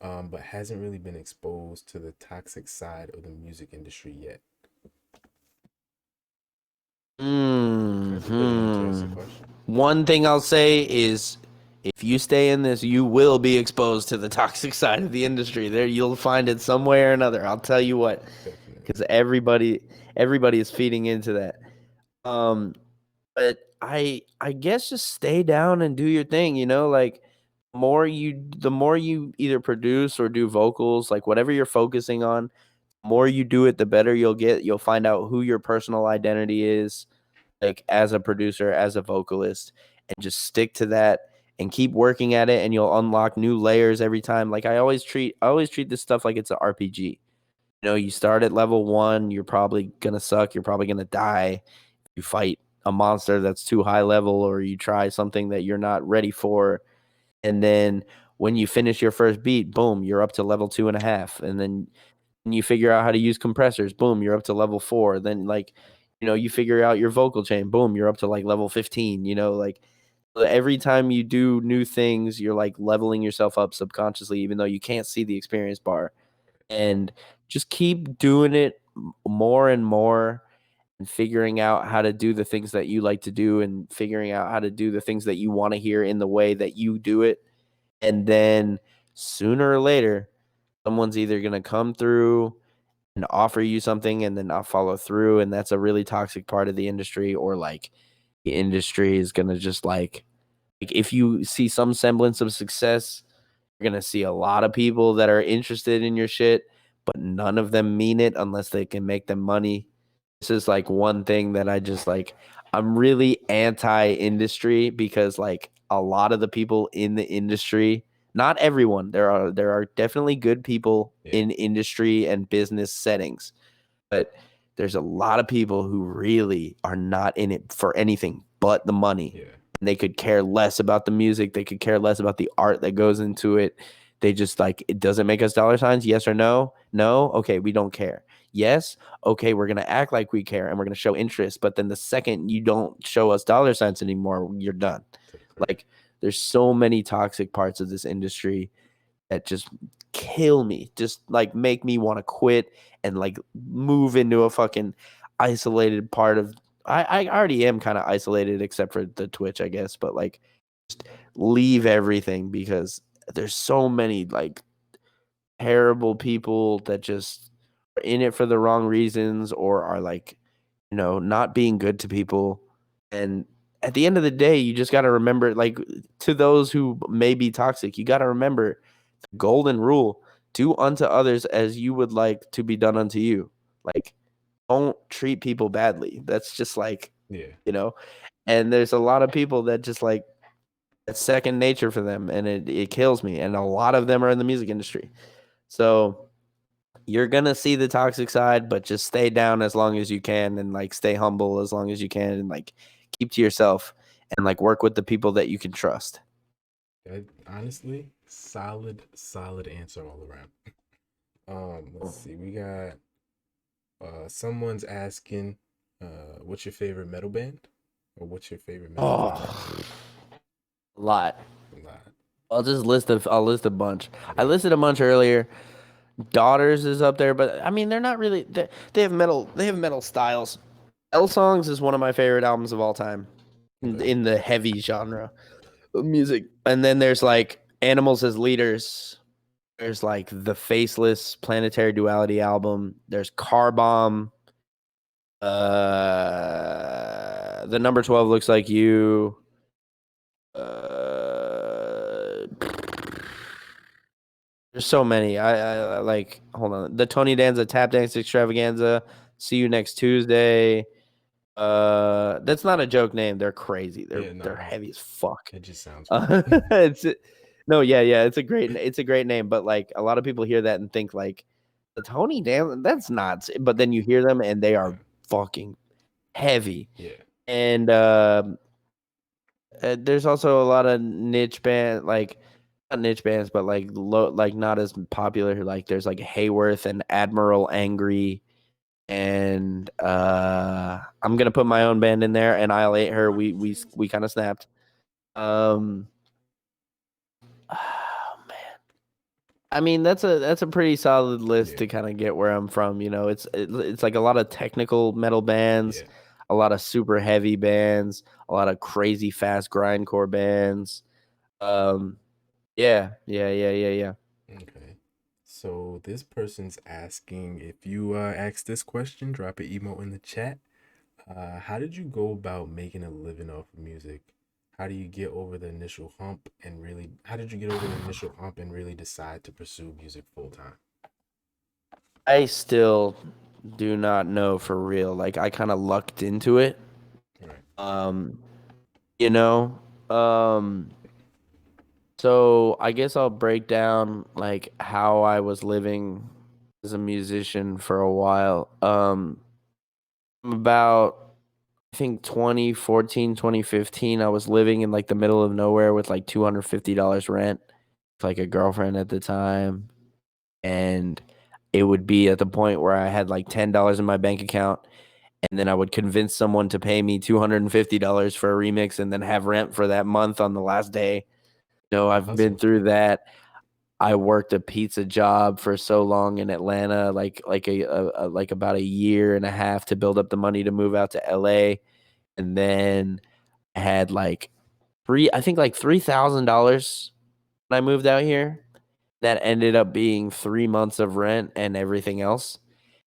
but hasn't really been exposed to the toxic side of the music industry yet? That's a bit of an interesting question. One thing I'll say is if you stay in this, you will be exposed to the toxic side of the industry. There you'll find it some way or another. I'll tell you what. Definitely. Because everybody is feeding into that. But I guess just stay down and do your thing, like the more you either produce or do vocals, like whatever you're focusing on, the more you do it, the better you'll get. You'll find out who your personal identity is, like as a producer, as a vocalist, and just stick to that and keep working at it, and you'll unlock new layers every time. Like I always treat this stuff like it's an RPG. You start at level 1, you're probably gonna suck, you're probably gonna die. You fight a monster that's too high level, or you try something that you're not ready for, and then when you finish your first beat, boom, you're up to level 2.5, and then you figure out how to use compressors, boom, you're up to level 4. Then you figure out your vocal chain, boom, you're up to like level 15. Like every time you do new things, you're like leveling yourself up subconsciously, even though you can't see the experience bar. And just keep doing it more and more, and figuring out how to do the things that you like to do, and figuring out how to do the things that you want to hear in the way that you do it. And then sooner or later, someone's either going to come through and offer you something and then not follow through. And that's a really toxic part of the industry, or like the industry is going to just like if you see some semblance of success, you're going to see a lot of people that are interested in your shit, but none of them mean it unless they can make them money. This is like one thing that I just like. I'm really anti industry because like a lot of the people in the industry, not everyone, there are definitely good people Yeah. in industry and business settings, but there's a lot of people who really are not in it for anything but the money. Yeah. And they could care less about the music. They could care less about the art that goes into it. They just like, it doesn't make us dollar signs. Yes or no? No. Okay. We don't care. Yes. Okay. We're going to act like we care and we're going to show interest. But then the second you don't show us dollar signs anymore, you're done. To the curb. Like there's so many toxic parts of this industry that just kill me, just like make me want to quit and like move into a fucking isolated part of. I already am kind of isolated except for the Twitch, I guess, but like just leave everything because there's so many like terrible people that just are in it for the wrong reasons, or are like, not being good to people. And at the end of the day, you just got to remember, like, to those who may be toxic, you got to remember the golden rule: do unto others as you would like to be done unto you. Like, don't treat people badly. That's just like, Yeah. and there's a lot of people that just like, it's second nature for them, and it kills me. And a lot of them are in the music industry. So you're gonna see the toxic side, but just stay down as long as you can, and like stay humble as long as you can, and like keep to yourself, and like work with the people that you can trust. Honestly, solid answer all around. Let's see. We got someone's asking, what's your favorite metal band? Or what's your favorite metal genre? Oh, a lot. A lot. I'll list a bunch. I Okay. listed a bunch earlier. Daughters is up there, but I mean they're not really. They have metal styles. L Songs is one of my favorite albums of all time Okay. in the heavy genre of music. And then there's like Animals as Leaders. There's like the Faceless Planetary Duality album. There's Car Bomb. The Number 12 Looks Like You. There's so many. I like. Hold on. The Tony Danza Tap Dance Extravaganza. See You Next Tuesday. That's not a joke name. They're crazy. They're Yeah, they're no, heavy as fuck. it just sounds funny. It's no, yeah, yeah. It's a great name, but like a lot of people hear that and think like the Tony, damn, that's nuts. But then you hear them and they are fucking heavy. Yeah. And there's also a lot of niche band, like not niche bands, but like not as popular. Like there's like Hayworth and Admiral Angry, and I'm gonna put my own band in there, and I'll Ate Her. We kind of snapped. Oh man, I mean that's a pretty solid list Yeah. to kind of get where I'm from. You know, it's like a lot of technical metal bands, Yeah. a lot of super heavy bands, a lot of crazy fast grindcore bands. Um, yeah. Okay. So this person's asking, if you ask this question, drop an emote in the chat. How did you go about making a living off of music? How do you get over the initial hump and really, how did you get over the initial hump and really decide to pursue music full time? I still do not know for real. Like I kind of lucked into it. Right. Um, you know, um, so I guess I'll break down like how I was living as a musician for a while. About I think 2014, 2015, I was living in like the middle of nowhere with like $250 rent, with, like a girlfriend at the time, and it would be at the point where I had like $10 in my bank account, and then I would convince someone to pay me $250 for a remix and then have rent for that month on the last day. No, I've been Hustle. through that. I worked a pizza job for so long in Atlanta, like about a year and a half to build up the money to move out to LA, and then I had like I think like $3,000 when I moved out here. That ended up being 3 months of rent and everything else.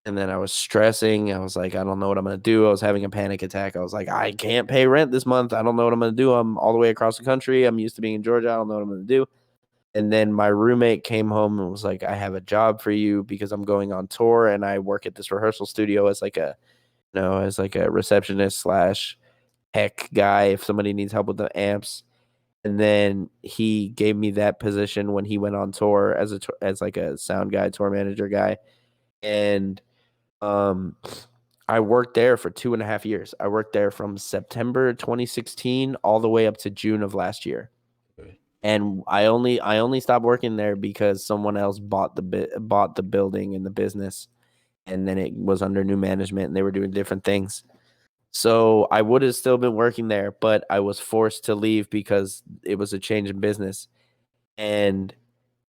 And then I was stressing. I was like, I don't know what I'm going to do. I was having a panic attack. I was like, I can't pay rent this month. I don't know what I'm going to do. I'm all the way across the country. I'm used to being in Georgia. I don't know what I'm going to do. And then my roommate came home and was like, I have a job for you because I'm going on tour and I work at this rehearsal studio as like a receptionist slash tech guy if somebody needs help with the amps. And then he gave me that position when he went on tour as like a sound guy, tour manager guy. And um I worked there for 2.5 years. I worked there from September 2016 all the way up to June of last year. Okay. And I only stopped working there because someone else bought the building and the business, and then it was under new management and they were doing different things. So I would have still been working there, but I was forced to leave because it was a change in business. And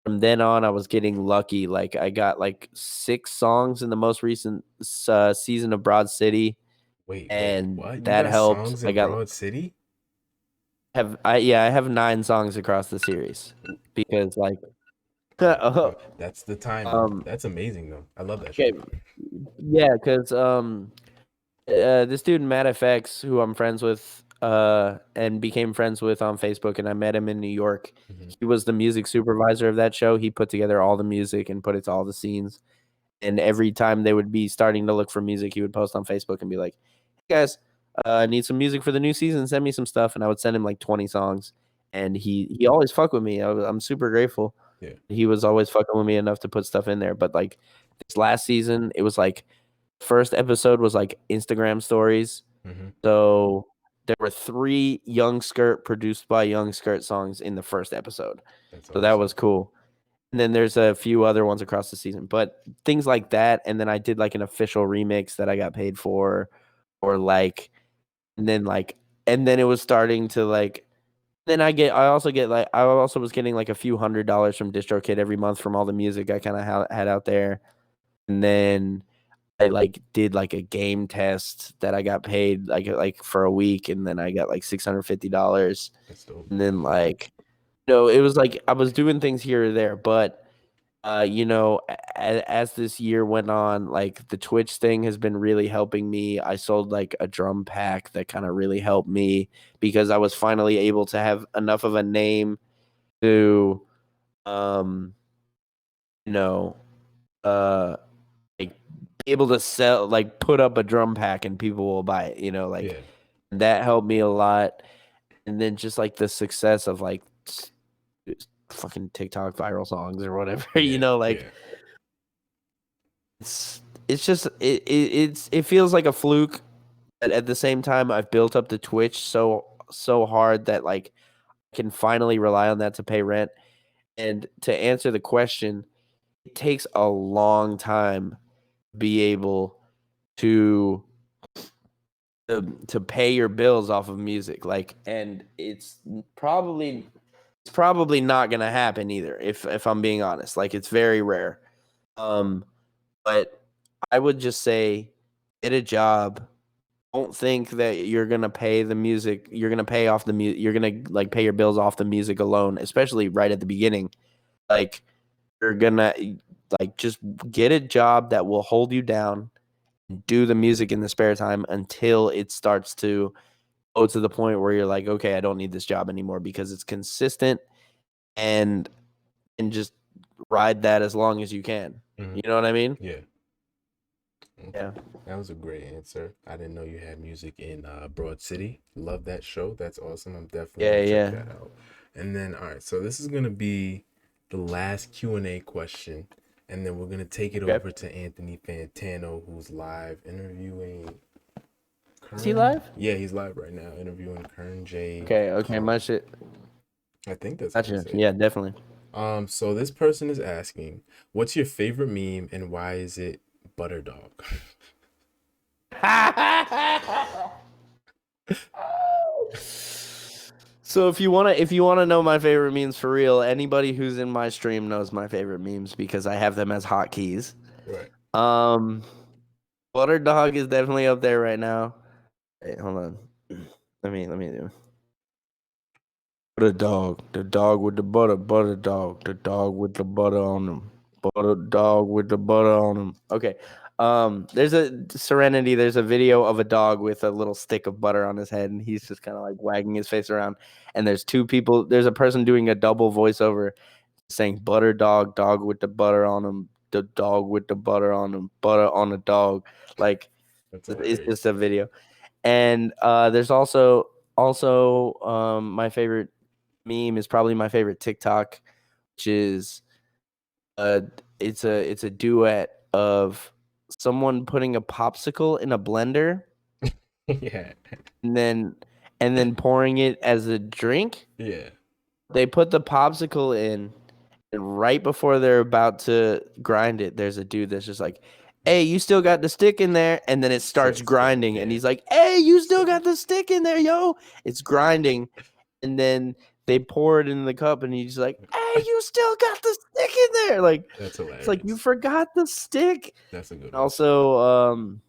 from then on, I was getting lucky. Like I got like 6 songs in the most recent season of Broad City, Wait, and what? You that got helped. songs in Broad City? I have 9 songs across the series because like Right. That's the timing. um That's amazing though. I love that okay, shit. yeah, because this dude Matt FX, who I'm friends with, and became friends with on Facebook, and I met him in New York. Hmm. He was the music supervisor of that show. He put together all the music and put it to all the scenes. And every time they would be starting to look for music, he would post on Facebook and be like, "Hey guys, I need some music for the new season. Send me some stuff." And I would send him like 20 songs, and he always fuck with me. I'm super grateful. Yeah. He was always fucking with me enough to put stuff in there. But like this last season, it was like first episode was like Instagram stories. Hmm. So there were 3 Young Skirt produced by Young Skirt songs in the first episode. That's So that awesome. was cool. And then there's a few other ones across the season, but things like that. And then I did like an official remix that I got paid for, or like, and then like, and then it was starting to like, I also was getting like a few $100s from DistroKid every month from all the music I kind of had out there. And then I like did like a game test that I got paid like for a week, and then I got like $650. That's dope. And then like, it was like I was doing things here or there, but as this year went on, like the Twitch thing has been really helping me. I sold like a drum pack that kind of really helped me because I was finally able to have enough of a name to, um, you know, uh, like be able to sell, like put up a drum pack and people will buy it, like Yeah. that helped me a lot. And then just like the success of like fucking TikTok viral songs or whatever, Yeah. like Yeah. it's just it feels like a fluke, but at the same time, I've built up the Twitch so hard that like I can finally rely on that to pay rent. And to answer the question, it takes a long time to be able to to pay your bills off of music. Like, and it's probably not gonna happen either. If I'm being honest, like it's very rare. But I would just say get a job. Don't think that you're gonna pay the music. You're gonna pay off the music. You're gonna like pay your bills off the music alone, especially right at the beginning. Like you're gonna like just get a job that will hold you down. Do the music in the spare time until it starts to go to the point where you're like, okay, I don't need this job anymore because it's consistent and just ride that as long as you can. You know what I mean? Yeah. Okay. Yeah. That was a great answer. I didn't know you had music in Broad City. Love that show. That's awesome. I'm definitely gonna check that out. And then, all right, so this is gonna be the last Q&A question, and then we're gonna take it over to Anthony Fantano, who's live interviewing Kern. Is he live? Yeah, he's live right now interviewing Kern J. Okay, my shit. I think that's how you Gotcha. say it. Yeah, definitely. So this person is asking, what's your favorite meme and why is it Butter Dog? So if you wanna know my favorite memes for real, anybody who's in my stream knows my favorite memes because I have them as hotkeys. Right. Butter Dog is definitely up there right now. Wait, hold on. Let me do. Butter dog, the dog with the butter dog, the dog with the butter on them, butter dog with the butter on them. Okay, there's a Serenity. There's a video of a dog with a little stick of butter on his head, and he's just kind of like wagging his face around. And there's two people. There's a person doing a double voiceover, saying butter dog, dog with the butter on him, the dog with the butter on him, butter on the dog. Like it's just a video. And there's also my favorite meme is probably my favorite TikTok, which is it's a duet of someone putting a popsicle in a blender Yeah. and then pouring it as a drink. Yeah. They put the popsicle in, and right before they're about to grind it, there's a dude that's just like, "Hey, you still got the stick in there?" And then it starts grinding, and he's like, "Hey, you still got the stick in there, yo!" It's grinding, and then they pour it in the cup, and he's like, "Hey, you still got the stick in there!" Like That's hilarious. it's like you forgot the stick. That's a good one. Also, I'm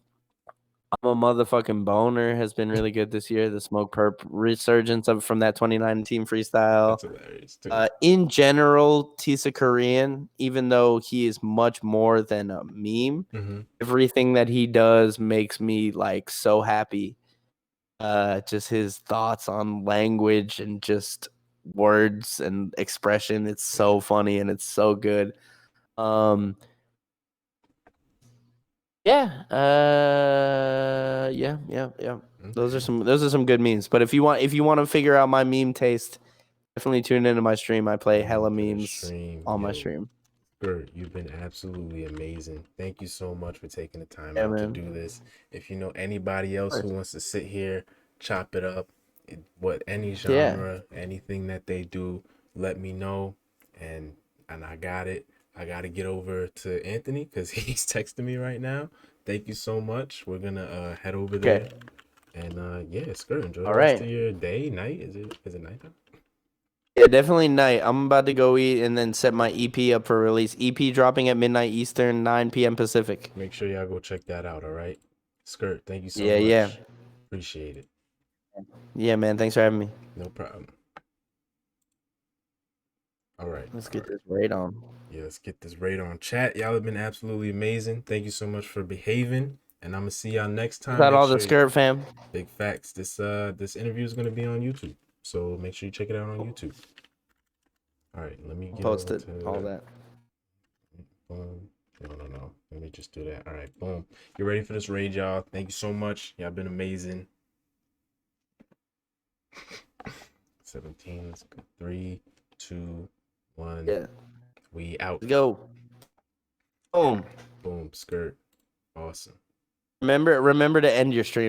a motherfucking boner has been really good this year. The Smoke Perp resurgence from that 2019 freestyle. That's hilarious too. In general, Tisa Korean, even though he is much more than a meme, everything that he does makes me like so happy. Just his thoughts on language and just words and expression. It's so funny and it's so good. Yeah. Okay. Those are some good memes. But if you want to figure out my meme taste, definitely tune into my stream. I play hella memes on my stream. Skrrt, you've been absolutely amazing. Thank you so much for taking the time out to do this. If you know anybody else who wants to sit here, chop it up, any genre, anything that they do, let me know. And I got it. I got to get over to Anthony because he's texting me right now. Thank you so much. We're going to head over there. And yeah, Skrrt, enjoy the rest of your day, night. Is it night now? Yeah, definitely night. I'm about to go eat and then set my EP up for release. EP dropping at midnight Eastern, 9 p.m. Pacific. Make sure y'all go check that out, all right? Skrrt, thank you so much. Yeah. Appreciate it. Yeah, man. Thanks for having me. No problem. All right. Let's get this raid on. Yeah, let's get this raid on. Chat, y'all have been absolutely amazing. Thank you so much for behaving. And I'm going to see y'all next time. Shout out all the Skrrt fam. Big facts. This interview is going to be on YouTube. So make sure you check it out on YouTube. All right, let me get posted all that. Boom. No. Let me just do that. All right, boom. You ready for this raid, y'all? Thank you so much. Y'all been amazing. 17. Let's go. 3, 2, 1. Yeah. We out. Let's go. Boom. Boom, Skrrt. Awesome. Remember to end your stream.